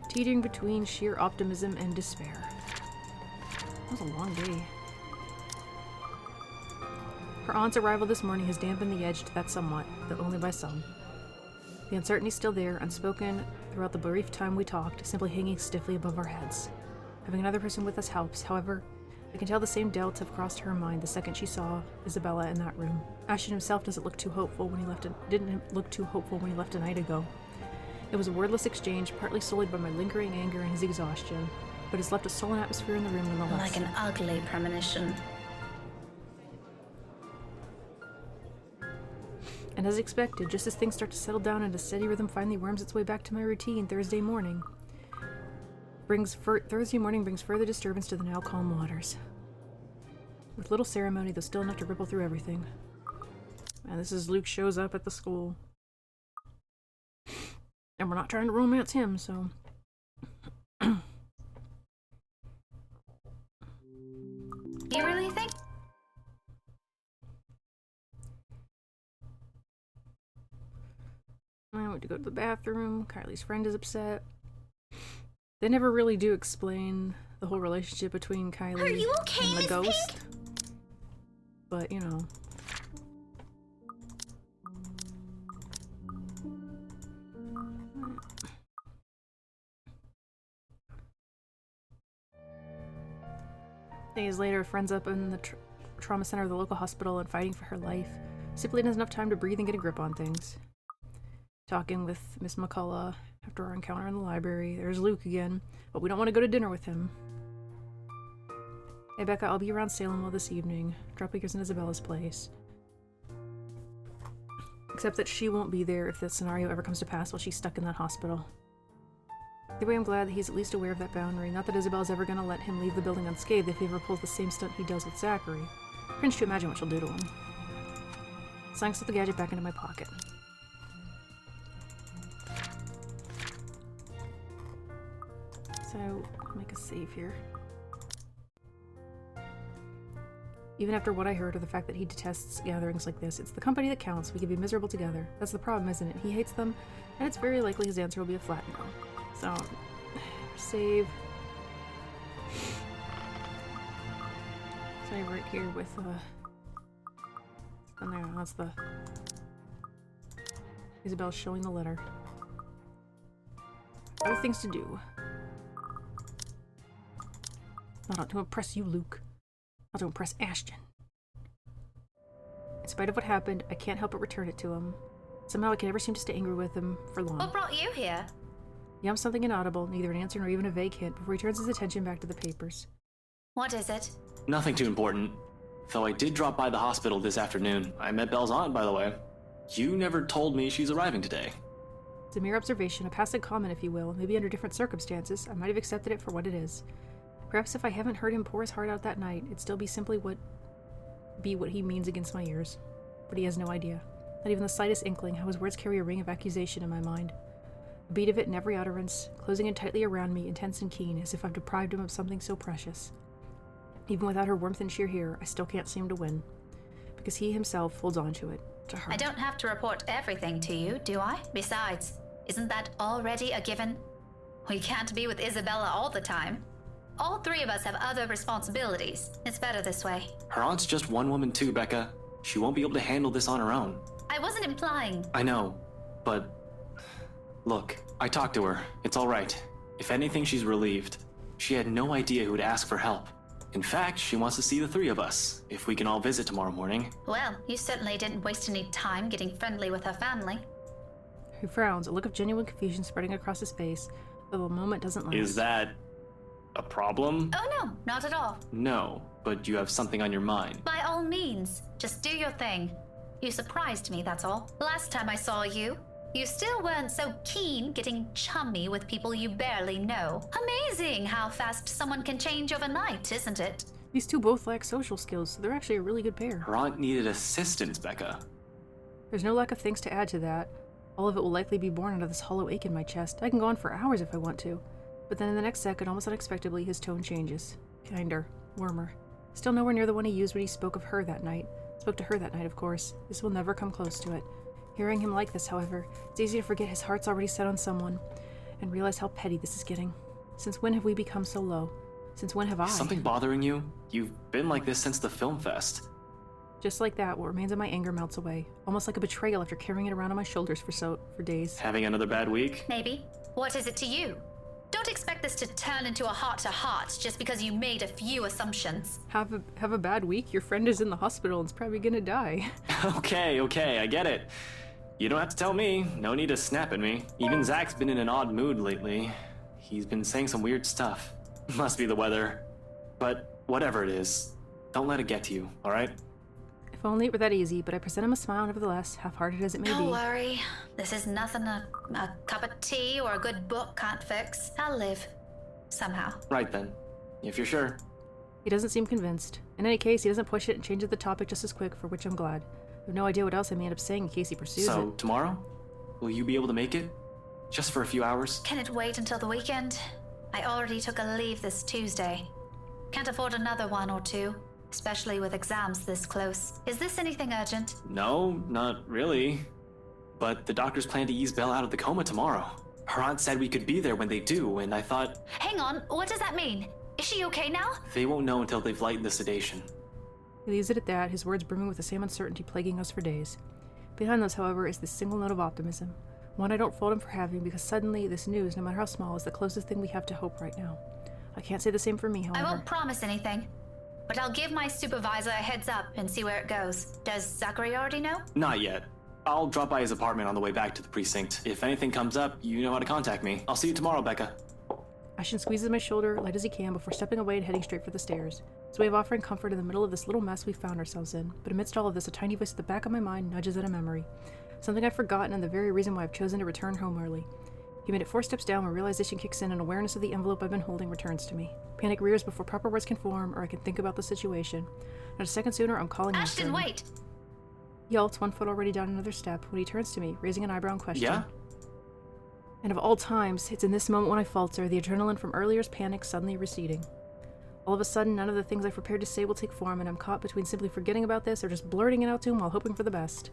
teetering between sheer optimism and despair. That was a long day. Her aunt's arrival this morning has dampened the edge to that somewhat, though only by some. The uncertainty's still there, unspoken throughout the brief time we talked, simply hanging stiffly above our heads. Having another person with us helps, however, I can tell the same doubts have crossed her mind the second she saw Isabella in that room. Ashton himself didn't look too hopeful when he left a night ago. It was a wordless exchange, partly sullied by my lingering anger and his exhaustion, but it's left a sullen atmosphere in the room nonetheless. Like an ugly premonition. And as expected, just as things start to settle down and a steady rhythm finally worms its way back to my routine, Thursday morning brings further disturbance to the now calm waters. With little ceremony, though still enough to ripple through everything. And this is Luke shows up at the school. And we're not trying to romance him, so... You really think? go to the bathroom. Kylie's friend is upset. They never really do explain the whole relationship between Kylie Are you okay, and the Miss ghost. But, you know. Days later, friends up in the trauma center of the local hospital and fighting for her life. Simply doesn't have time to breathe and get a grip on things. Talking with Miss McCullough after our encounter in the library. There's Luke again, but we don't want to go to dinner with him. Hey Becca, I'll be around Salemville this evening. Drop yours in Isabella's place. Except that she won't be there if that scenario ever comes to pass while she's stuck in that hospital. Either way, I'm glad that he's at least aware of that boundary. Not that Isabella's ever gonna let him leave the building unscathed if he ever pulls the same stunt he does with Zachary. Cringe to imagine what she'll do to him. So I slip the gadget back into my pocket. So, make a save here. Even after what I heard or the fact that he detests gatherings like this, it's the company that counts. We can be miserable together. That's the problem, isn't it? He hates them, and it's very likely his answer will be a flat no. So, save. Save right here with, and there, that's the... Isabel's showing the letter. Other things to do. Not to impress you, Luke. Not to impress Ashton. In spite of what happened, I can't help but return it to him. Somehow I can never seem to stay angry with him for long. What brought you here? Yums something inaudible, neither an answer nor even a vague hint, before he turns his attention back to the papers. What is it? Nothing too important. Though I did drop by the hospital this afternoon. I met Belle's aunt, by the way. You never told me she's arriving today. It's a mere observation, a passing comment, if you will. Maybe under different circumstances, I might have accepted it for what it is. Perhaps if I haven't heard him pour his heart out that night, it'd still be simply what he means against my ears. But he has no idea. Not even the slightest inkling how his words carry a ring of accusation in my mind. A beat of it in every utterance, closing in tightly around me, intense and keen, as if I've deprived him of something so precious. Even without her warmth and cheer here, I still can't seem to win. Because he himself holds on to it, to her. I don't have to report everything to you, do I? Besides, isn't that already a given? We can't be with Isabella all the time. All three of us have other responsibilities. It's better this way. Her aunt's just one woman too, Becca. She won't be able to handle this on her own. I wasn't implying... I know, but... Look, I talked to her. It's all right. If anything, she's relieved. She had no idea who would ask for help. In fact, she wants to see the three of us, if we can all visit tomorrow morning. Well, you certainly didn't waste any time getting friendly with her family. He frowns, a look of genuine confusion spreading across his face, though the moment doesn't last. Is that... a problem? Oh no, not at all. No, but you have something on your mind. By all means, just do your thing. You surprised me, that's all. Last time I saw you, you still weren't so keen getting chummy with people you barely know. Amazing how fast someone can change overnight, isn't it? These two both lack social skills, so they're actually a really good pair. Her aunt needed assistance, Becca. There's no lack of things to add to that. All of it will likely be born out of this hollow ache in my chest. I can go on for hours if I want to. But then in the next second, almost unexpectedly, his tone changes. Kinder, warmer. Still nowhere near the one he used when he spoke of her that night. Spoke to her that night, of course. This will never come close to it. Hearing him like this, however, it's easy to forget his heart's already set on someone, and realize how petty this is getting. Since when have we become so low? Since when have I? Is something bothering you? You've been like this since the film fest. Just like that, what remains of my anger melts away. Almost like a betrayal after carrying it around on my shoulders for days. Having another bad week? Maybe. What is it to you? Don't expect this to turn into a heart-to-heart just because you made a few assumptions. Have a bad week? Your friend is in the hospital and is probably gonna die. Okay, I get it. You don't have to tell me. No need to snap at me. Even Zach's been in an odd mood lately. He's been saying some weird stuff. Must be the weather. But whatever it is, don't let it get to you, alright? If only it were that easy, but I present him a smile nevertheless, half-hearted as it may be. Don't worry. This is nothing a cup of tea or a good book can't fix. I'll live. Somehow. Right then. If you're sure. He doesn't seem convinced. In any case, he doesn't push it and changes the topic just as quick, for which I'm glad. I have no idea what else I may end up saying in case he pursues it. So, tomorrow? Will you be able to make it? Just for a few hours? Can it wait until the weekend? I already took a leave this Tuesday. Can't afford another one or two, especially with exams this close. Is this anything urgent? No, not really. but the doctors plan to ease Belle out of the coma tomorrow. Her aunt said we could be there when they do, and I thought Hang on, what does that mean? Is she okay now? they won't know until they've lightened the sedation. He leaves it at that, his words brimming with the same uncertainty plaguing us for days. Behind those, however, is this single note of optimism. One I don't fault him for having, because suddenly this news, no matter how small, is the closest thing we have to hope right now. I can't say the same for me, however. I won't promise anything, but I'll give my supervisor a heads up and see where it goes. Does Zachary already know? Not yet. I'll drop by his apartment on the way back to the precinct. If anything comes up, you know how to contact me. I'll see you tomorrow, Becca. Ashton squeezes my shoulder, light as he can, before stepping away and heading straight for the stairs. His way of offering comfort in the middle of this little mess we found ourselves in. But amidst all of this, a tiny voice at the back of my mind nudges at a memory. Something I've forgotten and the very reason why I've chosen to return home early. He made it 4 steps down when realization kicks in and awareness of the envelope I've been holding returns to me. Panic rears before proper words can form or I can think about the situation. Not a second sooner, I'm calling Ashton, him. wait! He halts, 1 foot already down another step, when he turns to me, raising an eyebrow in question. Yeah? And of all times, it's in this moment when I falter, the adrenaline from earlier's panic suddenly receding. All of a sudden, none of the things I've prepared to say will take form, and I'm caught between simply forgetting about this or just blurting it out to him while hoping for the best.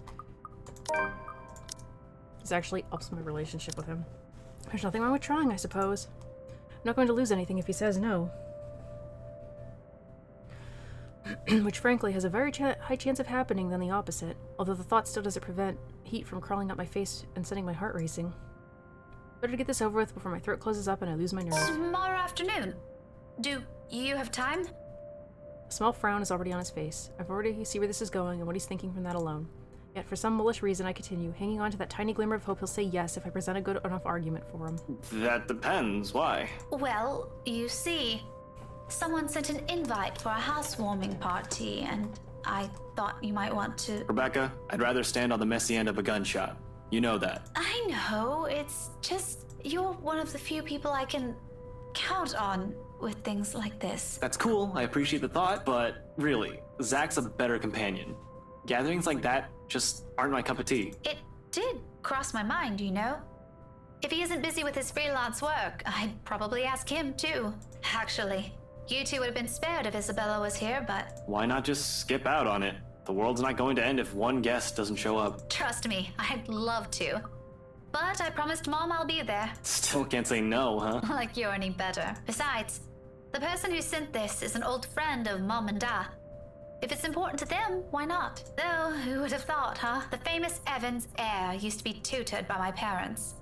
This actually ups my relationship with him. There's nothing wrong with trying, I suppose. I'm not going to lose anything if he says no. Which frankly has a very high chance of happening than the opposite, although the thought still doesn't prevent heat from crawling up my face and sending my heart racing. Better to get this over with before my throat closes up and I lose my nerve. Tomorrow afternoon. Do you have time? A small frown is already on his face. I've already see where this is going and what he's thinking from that alone. Yet for some bullish reason I continue, hanging on to that tiny glimmer of hope he'll say yes if I present a good enough argument for him. That depends. Why? Well, you see, someone sent an invite for a housewarming party, and I thought you might want to... Rebecca, I'd rather stand on the messy end of a gunshot. You know that. I know, it's just you're one of the few people I can count on with things like this. That's cool, I appreciate the thought, but really, Zach's a better companion. Gatherings like that just aren't my cup of tea. It did cross my mind, you know. If he isn't busy with his freelance work, I'd probably ask him too. Actually, you two would have been spared if Isabella was here, but... Why not just skip out on it? The world's not going to end if one guest doesn't show up. Trust me, I'd love to. But I promised Mom I'll be there. Still can't say no, huh? Like you're any better. Besides, the person who sent this is an old friend of Mom and Dad. If it's important to them, why not? Though, who would have thought, huh? The famous Evans heir used to be tutored by my parents.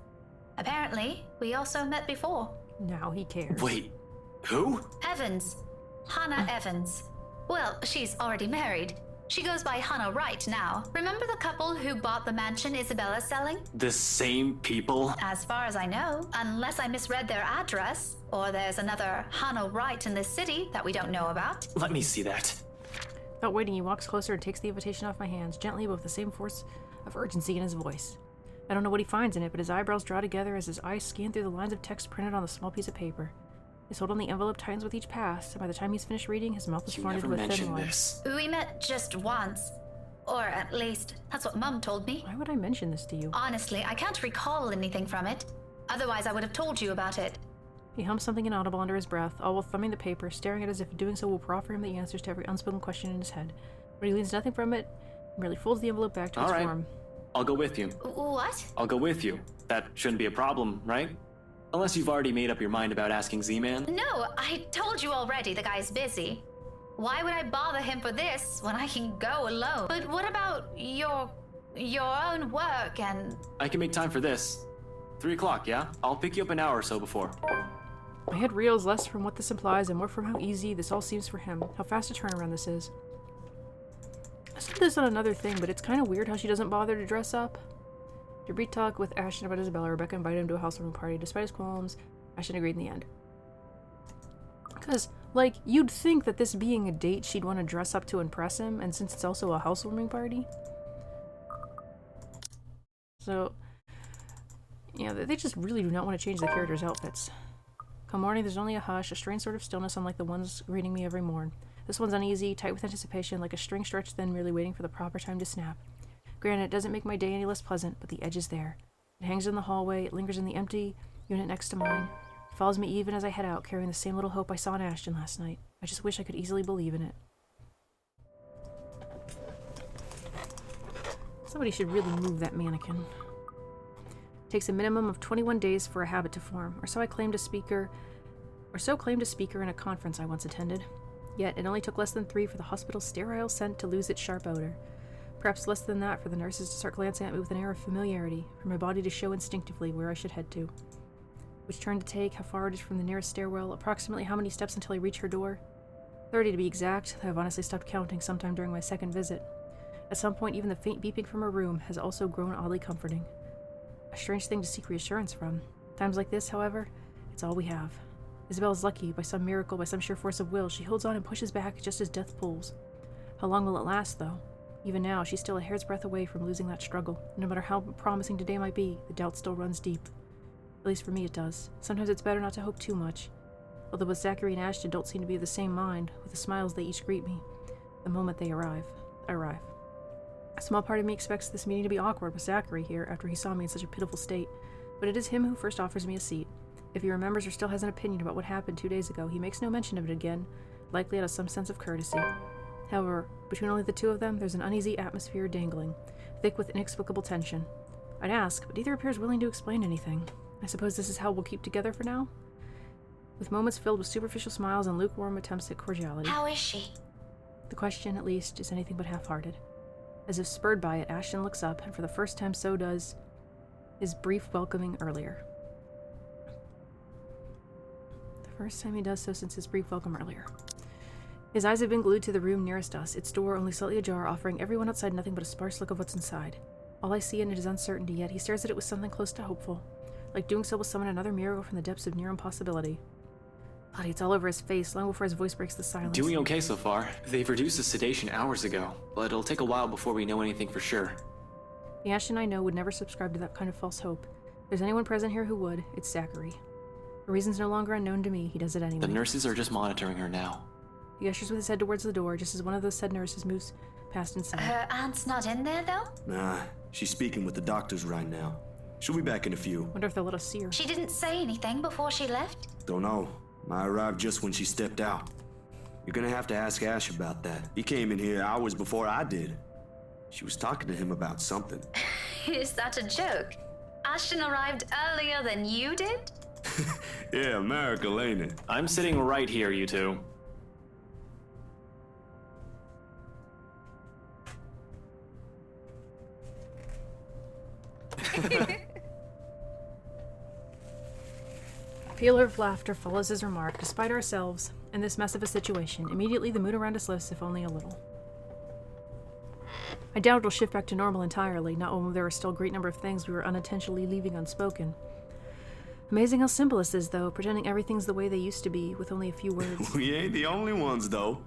Apparently, we also met before. Now he cares. Wait, who? Evans. Hannah Evans. Well, she's already married. She goes by Hannah Wright now. Remember the couple who bought the mansion Isabella's selling? The same people? As far as I know, unless I misread their address, or there's another Hannah Wright in this city that we don't know about. Let me see that. Without waiting, he walks closer and takes the invitation off my hands, gently but with the same force of urgency in his voice. I don't know what he finds in it, but his eyebrows draw together as his eyes scan through the lines of text printed on the small piece of paper. His hold on the envelope tightens with each pass, and by the time he's finished reading, his mouth is You fronted never with thin mentioned lines. this. We met just once. Or at least, that's what Mum told me. Why would I mention this to you? Honestly, I can't recall anything from it. Otherwise, I would have told you about it. He hums something inaudible under his breath, all while thumbing the paper, staring at it as if doing so will proffer him the answers to every unspoken question in his head. But he leans nothing from it, merely folds the envelope back to its All right. form. I'll go with you. What? I'll go with you. That shouldn't be a problem, right? Unless you've already made up your mind about asking Z-Man. No, I told you already the guy's busy. Why would I bother him for this when I can go alone? But what about your own work and... I can make time for this. 3 o'clock, yeah? I'll pick you up an hour or so before. My head reels less from what this implies and more from how easy this all seems for him, how fast a turnaround this is. I said this on another thing, but it's kind of weird how she doesn't bother to dress up. After a brief talk with Ashton about Isabella, Rebecca invited him to a housewarming party. Despite his qualms, Ashton agreed in the end. Because, like, you'd think that this being a date, she'd want to dress up to impress him, and since it's also a housewarming party. So, yeah, they just really do not want to change the characters' outfits. Come morning, there's only a hush, a strange sort of stillness unlike the ones greeting me every morn. This one's uneasy, tight with anticipation, like a string stretched thin, merely waiting for the proper time to snap. Granted, it doesn't make my day any less pleasant, but the edge is there. It hangs in the hallway, it lingers in the empty unit next to mine. It follows me even as I head out, carrying the same little hope I saw in Ashton last night. I just wish I could easily believe in it. Somebody should really move that mannequin. It takes a minimum of 21 days for a habit to form, or so claimed a speaker in a conference I once attended. Yet, it only took less than 3 for the hospital's sterile scent to lose its sharp odor. Perhaps less than that for the nurses to start glancing at me with an air of familiarity, for my body to show instinctively where I should head to. Which turn to take, how far it is from the nearest stairwell, approximately how many steps until I reach her door. 30 to be exact. I've honestly stopped counting sometime during my second visit. At some point, even the faint beeping from her room has also grown oddly comforting. A strange thing to seek reassurance from. Times like this, however, it's all we have. Isabel is lucky. By some miracle, by some sheer force of will, she holds on and pushes back just as death pulls. How long will it last, though? Even now, she's still a hair's breadth away from losing that struggle. No matter how promising today might be, the doubt still runs deep. At least for me it does. Sometimes it's better not to hope too much. Although both Zachary and Ashton don't seem to be of the same mind, with the smiles they each greet me, the moment they arrive. A small part of me expects this meeting to be awkward with Zachary here after he saw me in such a pitiful state, but it is him who first offers me a seat. If he remembers or still has an opinion about what happened 2 days ago, he makes no mention of it again, likely out of some sense of courtesy. However, between only the two of them, there's an uneasy atmosphere dangling, thick with inexplicable tension. I'd ask, but neither appears willing to explain anything. I suppose this is how we'll keep together for now? With moments filled with superficial smiles and lukewarm attempts at cordiality. How is she? The question, at least, is anything but half-hearted. As if spurred by it, Ashton looks up, and for the first time so does his brief welcoming earlier. The first time he does so since his brief welcome earlier. His eyes have been glued to the room nearest us, its door only slightly ajar, offering everyone outside nothing but a sparse look of what's inside. All I see in it is uncertainty, yet he stares at it with something close to hopeful, like doing so will summon another miracle from the depths of near impossibility. Bloody, it's all over his face, long before his voice breaks the silence. Doing okay so far. They've reduced the sedation hours ago, but it'll take a while before we know anything for sure. The Ashton I know would never subscribe to that kind of false hope. If there's anyone present here who would, it's Zachary. For reasons no longer unknown to me, he does it anyway. The nurses are just monitoring her now. He ushers with his head towards the door, just as one of those said nurses moves past inside. Her aunt's not in there, though? Nah, she's speaking with the doctors right now. She'll be back in a few. Wonder if they'll let us see her. She didn't say anything before she left? Don't know. I arrived just when she stepped out. You're gonna have to ask Ash about that. He came in here hours before I did. She was talking to him about something. Is that a joke? Ashton arrived earlier than you did? Yeah, miracle, ain't it? I'm sitting right here, you two. A pealer of laughter follows his remark. Despite ourselves and this mess of a situation, immediately the mood around us lifts, if only a little. I doubt it'll shift back to normal entirely, not when there are still a great number of things we were unintentionally leaving unspoken. Amazing how simple this is, though, pretending everything's the way they used to be, with only a few words. We ain't the only ones, though.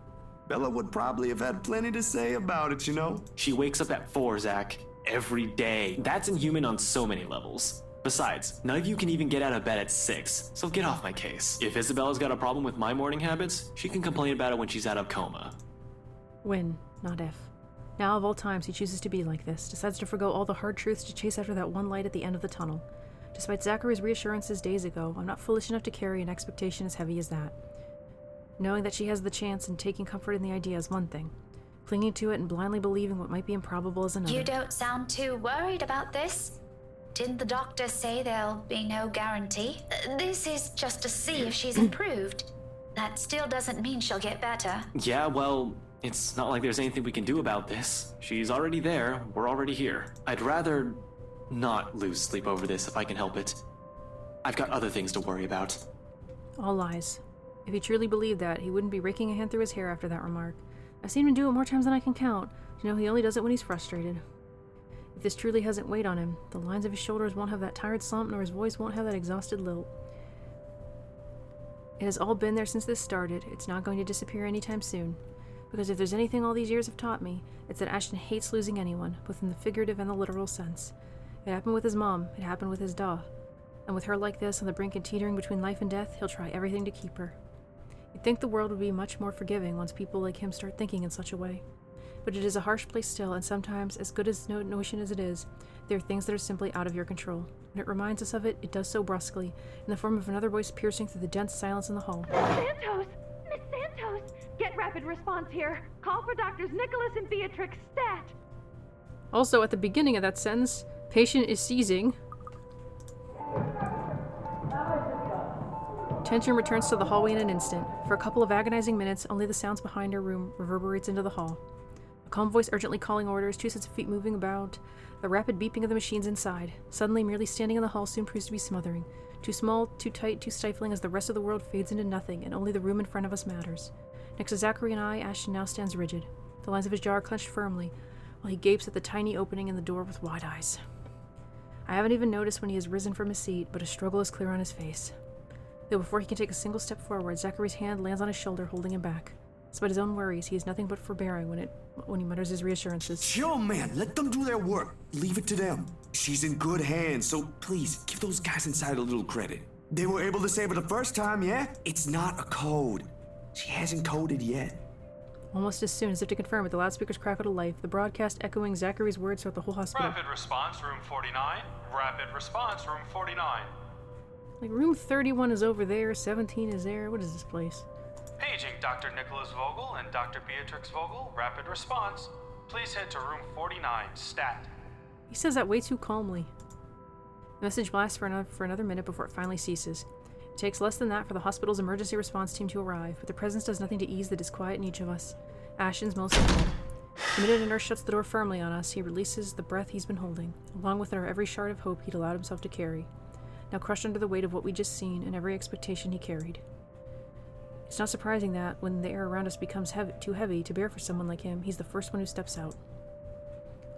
Bella would probably have had plenty to say about it, you know? She wakes up at 4, Zach. Every day. That's inhuman on so many levels. Besides, none of you can even get out of bed at 6, so get off my case. If Isabella's got a problem with my morning habits, she can complain about it when she's out of coma. When, not if. Now of all times he chooses to be like this, decides to forgo all the hard truths to chase after that one light at the end of the tunnel. Despite Zachary's reassurances days ago, I'm not foolish enough to carry an expectation as heavy as that. Knowing that she has the chance and taking comfort in the idea is one thing. Clinging to it and blindly believing what might be improbable is another. You don't sound too worried about this. Didn't the doctor say there'll be no guarantee? This is just to see if she's improved. That still doesn't mean she'll get better. Yeah, well, it's not like there's anything we can do about this. She's already there, we're already here. I'd rather not lose sleep over this if I can help it. I've got other things to worry about. All lies. If he truly believed that, he wouldn't be raking a hand through his hair after that remark. I've seen him do it more times than I can count. You know, he only does it when he's frustrated. If this truly hasn't weighed on him, the lines of his shoulders won't have that tired slump, nor his voice won't have that exhausted lilt. It has all been there since this started. It's not going to disappear anytime soon. Because if there's anything all these years have taught me, it's that Ashton hates losing anyone, both in the figurative and the literal sense. It happened with his mom, it happened with his da. And with her like this, on the brink and teetering between life and death, he'll try everything to keep her. You'd think the world would be much more forgiving once people like him start thinking in such a way. But it is a harsh place still, and sometimes, as good as no notion as it is, there are things that are simply out of your control. When it reminds us of it, it does so brusquely, in the form of another voice piercing through the dense silence in the hall. Santos! Miss Santos! Get rapid response here. Call for Doctors Nicholas and Beatrix stat. Also, at the beginning of that sentence, patient is seizing. Tension returns to the hallway in an instant. For a couple of agonizing minutes, only the sounds behind our room reverberates into the hall. A calm voice urgently calling orders, 2 sets of feet moving about, the rapid beeping of the machines inside. Suddenly, merely standing in the hall soon proves to be smothering. Too small, too tight, too stifling as the rest of the world fades into nothing, and only the room in front of us matters. Next to Zachary and I, Ashton now stands rigid, the lines of his jaw are clenched firmly, while he gapes at the tiny opening in the door with wide eyes. I haven't even noticed when he has risen from his seat, but a struggle is clear on his face. Though before he can take a single step forward, Zachary's hand lands on his shoulder, holding him back. Despite his own worries, he is nothing but forbearing when he mutters his reassurances. Chill, man. Let them do their work. Leave it to them. She's in good hands, so please, give those guys inside a little credit. They were able to save her the first time, yeah? It's not a code. She hasn't coded yet. Almost as soon as if to confirm it, the loudspeakers crackle to life, the broadcast echoing Zachary's words throughout the whole hospital. Rapid response, room 49. Rapid response, room 49. Like, room 31 is over there, 17 is there. What is this place? Paging Dr. Nicholas Vogel and Dr. Beatrix Vogel. Rapid response. Please head to room 49. Stat. He says that way too calmly. The message blasts for another minute before it finally ceases. It takes less than that for the hospital's emergency response team to arrive, but their presence does nothing to ease the disquiet in each of us. Ashton's most of all. The minute a nurse shuts the door firmly on us, he releases the breath he's been holding, along with every shard of hope he'd allowed himself to carry, now crushed under the weight of what we'd just seen and every expectation he carried. It's not surprising that, when the air around us becomes too heavy to bear for someone like him, he's the first one who steps out.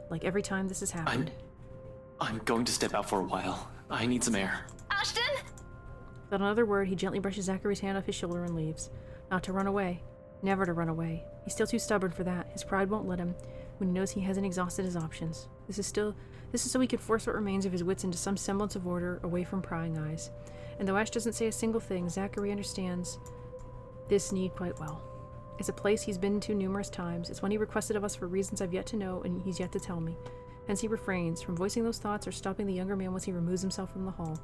Like every time this has happened. I'm going to step out for a while. I need some air. Ashton? Without another word, he gently brushes Zachary's hand off his shoulder and leaves. Not to run away. Never to run away. He's still too stubborn for that. His pride won't let him, when he knows he hasn't exhausted his options. This is so he could force what remains of his wits into some semblance of order, away from prying eyes. And though Ash doesn't say a single thing, Zachary understands this need quite well. It's a place he's been to numerous times. It's one he requested of us for reasons I've yet to know and he's yet to tell me. Hence he refrains from voicing those thoughts or stopping the younger man once he removes himself from the hall.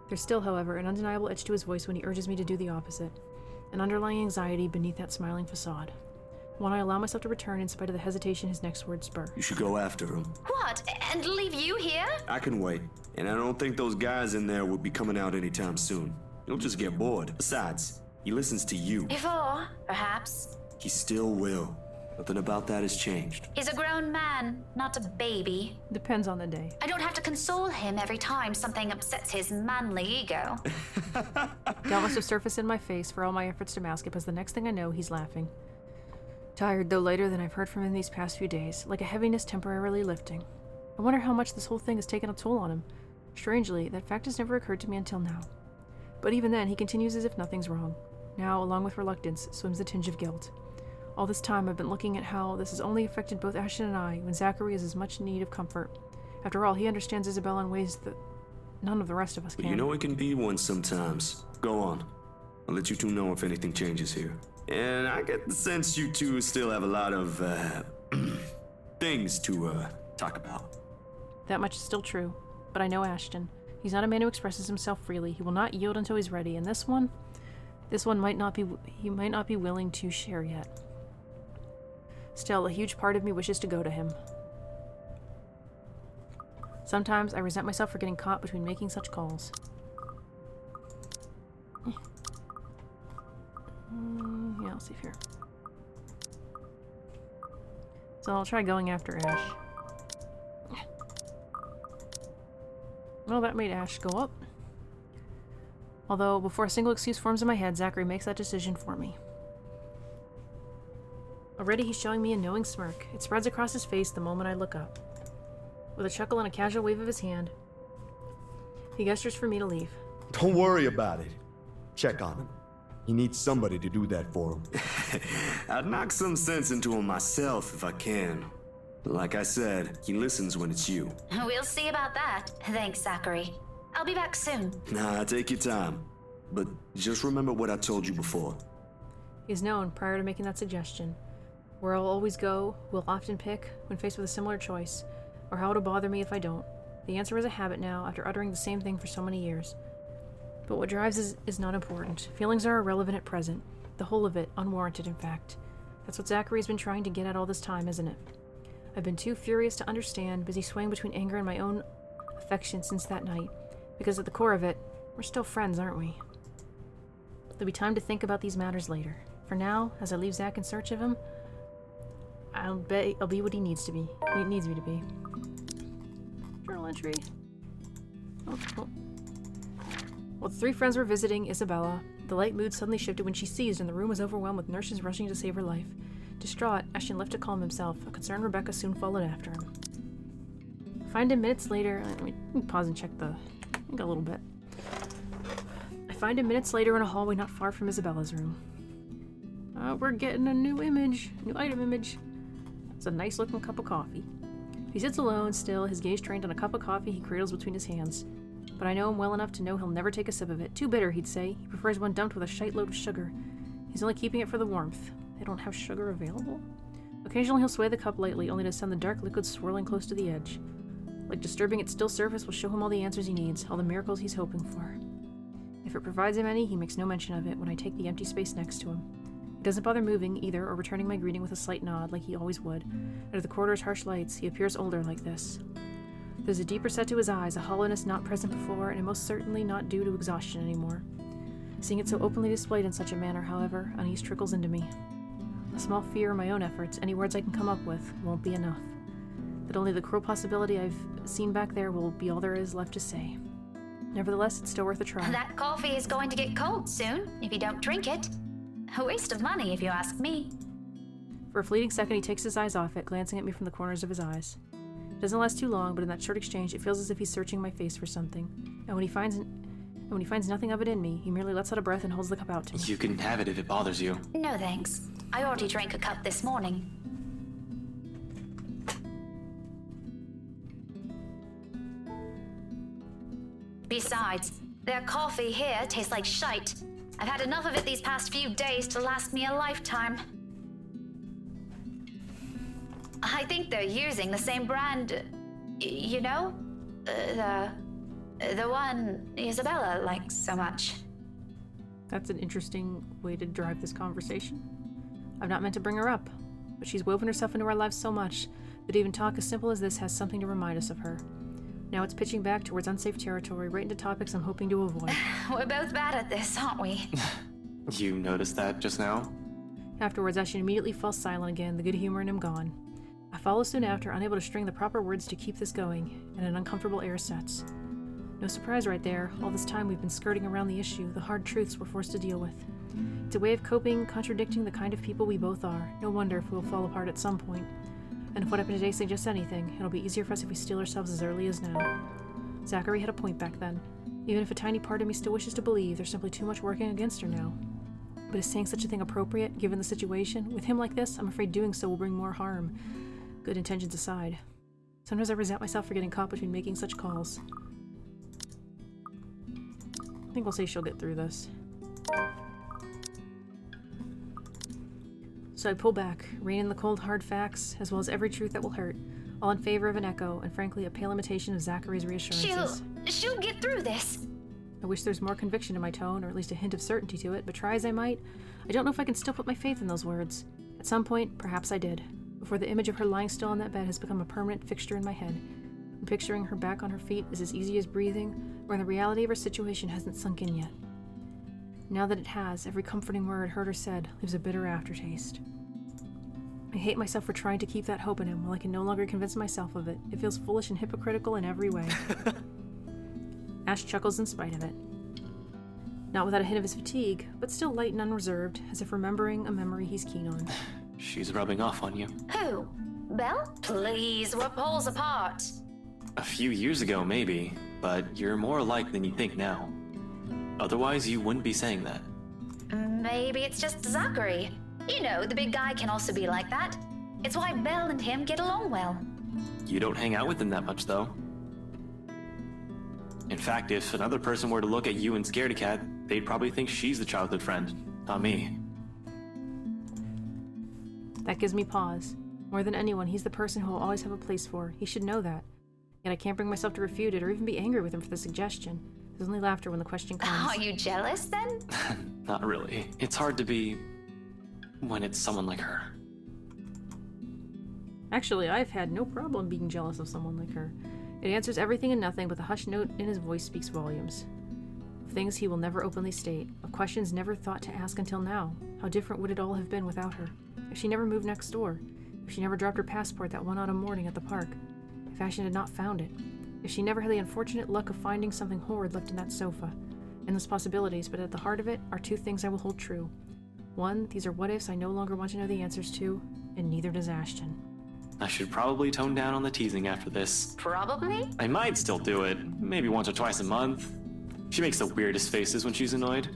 There's still, however, an undeniable edge to his voice when he urges me to do the opposite. An underlying anxiety beneath that smiling facade. One I allow myself to return in spite of the hesitation his next words spur. You should go after him. What? And leave you here? I can wait, and I don't think those guys in there will be coming out anytime soon. You'll just get bored. Besides, he listens to you. Before, perhaps. He still will. Nothing about that has changed. He's a grown man, not a baby. Depends on the day. I don't have to console him every time something upsets his manly ego. Doubt must have surfaced in my face for all my efforts to mask it, because the next thing I know, he's laughing. Tired, though lighter than I've heard from him these past few days, like a heaviness temporarily lifting. I wonder how much this whole thing has taken a toll on him. Strangely, that fact has never occurred to me until now. But even then, he continues as if nothing's wrong. Now, along with reluctance, swims a tinge of guilt. All this time, I've been looking at how this has only affected both Ashton and I, when Zachary is as much in need of comfort. After all, he understands Isabella in ways that none of the rest of us can. You know it can be one sometimes. Go on. I'll let you two know if anything changes here. And I get the sense you two still have a lot of, things to, talk about. That much is still true, but I know Ashton. He's not a man who expresses himself freely. He will not yield until he's ready, and this one might not be willing to share yet. Still, a huge part of me wishes to go to him. Sometimes I resent myself for getting caught between making such calls. Yeah, I'll see here. So I'll try going after Ash. Well, that made Ash go up. Although, before a single excuse forms in my head, Zachary makes that decision for me. Already he's showing me a knowing smirk. It spreads across his face the moment I look up. With a chuckle and a casual wave of his hand, he gestures for me to leave. Don't worry about it. Check on him. He needs somebody to do that for him. I'd knock some sense into him myself if I can. But like I said, he listens when it's you. We'll see about that. Thanks, Zachary. I'll be back soon. Nah, take your time. But just remember what I told you before. He's known, prior to making that suggestion, where I'll always go, will often pick, when faced with a similar choice, or how it'll bother me if I don't. The answer is a habit now, after uttering the same thing for so many years. But what drives is not important. Feelings are irrelevant at present. The whole of it, unwarranted in fact. That's what Zachary's been trying to get at all this time, isn't it? I've been too furious to understand, busy swaying between anger and my own affection since that night. Because at the core of it, we're still friends, aren't we? There'll be time to think about these matters later. For now, as I leave Zach in search of him, I'll be what he needs to be. He needs me to be. Journal entry. Oh. While the three friends were visiting Isabella, the light mood suddenly shifted when she seized and the room was overwhelmed with nurses rushing to save her life. Distraught, Ashton left to calm himself. A concerned Rebecca soon followed after him. Find him minutes later. Let me pause and check I think a little bit. I find him minutes later in a hallway not far from Isabella's room. We're getting a new item image. It's a nice looking cup of coffee. He sits alone still, his gaze trained on a cup of coffee he cradles between his hands. But I know him well enough to know he'll never take a sip of it. Too bitter, he'd say. He prefers one dumped with a shite load of sugar. He's only keeping it for the warmth. They don't have sugar available? Occasionally he'll sway the cup lightly, only to send the dark liquid swirling close to the edge. Like disturbing its still surface will show him all the answers he needs, all the miracles he's hoping for. If it provides him any, he makes no mention of it when I take the empty space next to him. He doesn't bother moving, either, or returning my greeting with a slight nod, like he always would. Under the corridor's harsh lights, he appears older like this. There's a deeper set to his eyes, a hollowness not present before, and most certainly not due to exhaustion anymore. Seeing it so openly displayed in such a manner, however, unease trickles into me. A small fear of my own efforts, any words I can come up with, won't be enough. That only the cruel possibility I've seen back there will be all there is left to say. Nevertheless, it's still worth a try. That coffee is going to get cold soon, if you don't drink it. A waste of money, if you ask me. For a fleeting second, he takes his eyes off it, glancing at me from the corners of his eyes. It doesn't last too long, but in that short exchange, it feels as if he's searching my face for something. And when he finds nothing of it in me, he merely lets out a breath and holds the cup out to me. You can have it if it bothers you. No thanks. I already drank a cup this morning. Besides, their coffee here tastes like shite. I've had enough of it these past few days to last me a lifetime. I think they're using the same brand, you know? The one Isabella likes so much. That's an interesting way to drive this conversation. I've not meant to bring her up, but she's woven herself into our lives so much that even talk as simple as this has something to remind us of her. Now it's pitching back towards unsafe territory, right into topics I'm hoping to avoid. We're both bad at this, aren't we? You noticed that just now? Afterwards, Ashton immediately falls silent again, the good humor in him gone. I follow soon after, unable to string the proper words to keep this going, and an uncomfortable air sets. No surprise right there. All this time we've been skirting around the issue, the hard truths we're forced to deal with. It's a way of coping, contradicting the kind of people we both are. No wonder if we'll fall apart at some point. And if what happened today suggests anything, it'll be easier for us if we steel ourselves as early as now. Zachary had a point back then. Even if a tiny part of me still wishes to believe, there's simply too much working against her now. But is saying such a thing appropriate, given the situation? With him like this, I'm afraid doing so will bring more harm. Good intentions aside. Sometimes I resent myself for getting caught between making such calls. I think we'll say she'll get through this. So I pull back, rein in the cold, hard facts, as well as every truth that will hurt, all in favor of an echo, and frankly, a pale imitation of Zachary's reassurances. She'll get through this. I wish there's more conviction in my tone, or at least a hint of certainty to it, but try as I might, I don't know if I can still put my faith in those words. At some point, perhaps I did, before the image of her lying still on that bed has become a permanent fixture in my head. And picturing her back on her feet is as easy as breathing, when the reality of her situation hasn't sunk in yet. Now that it has, every comforting word heard or said leaves a bitter aftertaste. I hate myself for trying to keep that hope in him while I can no longer convince myself of it. It feels foolish and hypocritical in every way. Ash chuckles in spite of it. Not without a hint of his fatigue, but still light and unreserved, as if remembering a memory he's keen on. She's rubbing off on you. Who? Belle? Please, we're poles apart. A few years ago, maybe, but you're more alike than you think now. Otherwise, you wouldn't be saying that. Maybe it's just Zachary. You know, the big guy can also be like that. It's why Belle and him get along well. You don't hang out with him that much, though. In fact, if another person were to look at you and Scaredy-Cat, they'd probably think she's the childhood friend, not me. That gives me pause. More than anyone, he's the person who I'll always have a place for. He should know that. Yet I can't bring myself to refute it or even be angry with him for the suggestion. There's only laughter when the question comes. Are you jealous, then? Not really. It's hard to be when it's someone like her. Actually, I've had no problem being jealous of someone like her. It answers everything and nothing, but the hushed note in his voice speaks volumes. things he will never openly state, of questions never thought to ask until now. How different would it all have been without her? If she never moved next door, if she never dropped her passport that one autumn morning at the park, if Ashton had not found it, if she never had the unfortunate luck of finding something horrid left in that sofa. Endless possibilities, but at the heart of it are two things I will hold true. One, these are what-ifs I no longer want to know the answers to, and neither does Ashton. I should probably tone down on the teasing after this. Probably? I might still do it, maybe once or twice a month. She makes the weirdest faces when she's annoyed.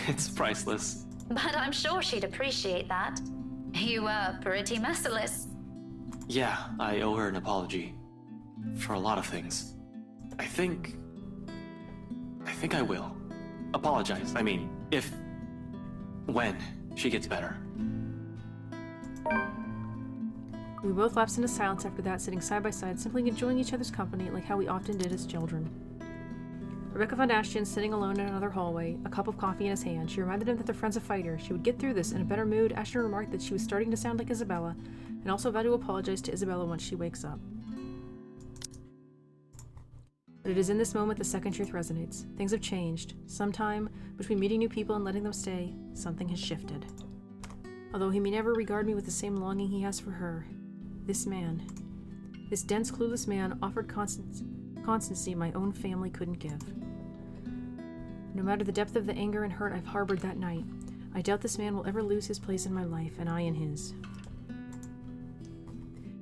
It's priceless. But I'm sure she'd appreciate that. You were pretty merciless. Yeah, I owe her an apology. For a lot of things. I think I will. Apologize. I mean, when she gets better. We both lapsed into silence after that, sitting side by side, simply enjoying each other's company like how we often did as children. Rebecca found Ashton sitting alone in another hallway, a cup of coffee in his hand. She reminded him that their friend's a fighter. She would get through this in a better mood. Ashton remarked that she was starting to sound like Isabella, and also vowed to apologize to Isabella once she wakes up. But it is in this moment the second truth resonates. Things have changed. Sometime, between meeting new people and letting them stay, something has shifted. Although he may never regard me with the same longing he has for her, this man, this dense, clueless man, offered constancy my own family couldn't give. No matter the depth of the anger and hurt I've harbored that night, I doubt this man will ever lose his place in my life, and I in his.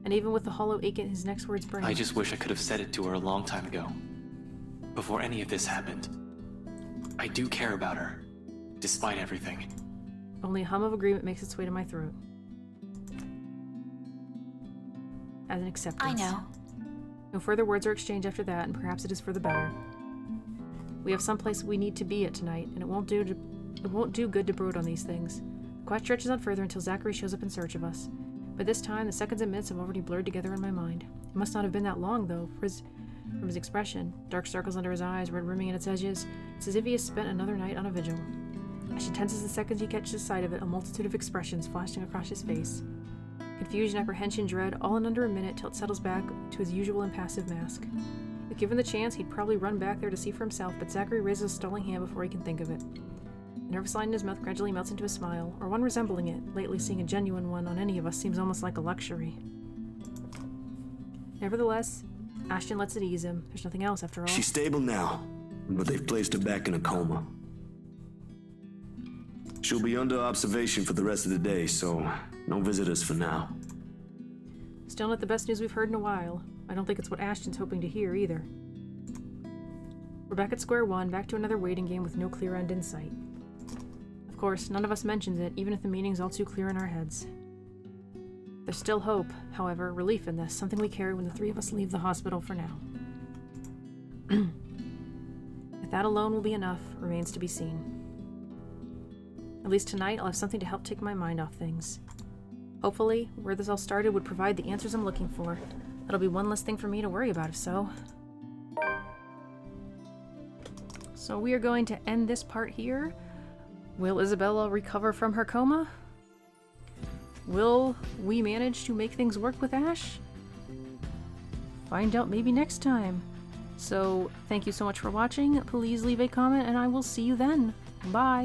And even with the hollow ache in his next words bring, I just wish I could have said it to her a long time ago. Before any of this happened. I do care about her, despite everything. only a hum of agreement makes its way to my throat. As an acceptance. I know. No further words are exchanged after that, and perhaps it is for the better. We have someplace we need to be at tonight, and it won't do good to brood on these things. The quiet stretches on further until Zachary shows up in search of us. By this time, the seconds and minutes have already blurred together in my mind. It must not have been that long, though, from his expression, dark circles under his eyes, red rimming at its edges. It's as if he has spent another night on a vigil. As she tenses the seconds he catches sight of it, a multitude of expressions flashing across his face. Confusion, apprehension, dread, all in under a minute till it settles back to his usual impassive mask. If given the chance, he'd probably run back there to see for himself, but Zachary raises a stalling hand before he can think of it. The nervous line in his mouth gradually melts into a smile, or one resembling it. Lately, seeing a genuine one on any of us seems almost like a luxury. Nevertheless, Ashton lets it ease him. There's nothing else, after all. She's stable now, but they've placed her back in a coma. She'll be under observation for the rest of the day, so no visitors for now. Still not the best news we've heard in a while. I don't think it's what Ashton's hoping to hear, either. We're back at square one, back to another waiting game with no clear end in sight. Of course, none of us mentions it, even if the meaning's all too clear in our heads. There's still hope, however, relief in this, something we carry when the three of us leave the hospital for now. If that alone will be enough, remains to be seen. At least tonight, I'll have something to help take my mind off things. Hopefully, where this all started would provide the answers I'm looking for. That'll be one less thing for me to worry about, if so. So we are going to end this part here. Will Isabella recover from her coma? Will we manage to make things work with Ash? Find out maybe next time. So, thank you so much for watching. Please leave a comment and I will see you then. Bye!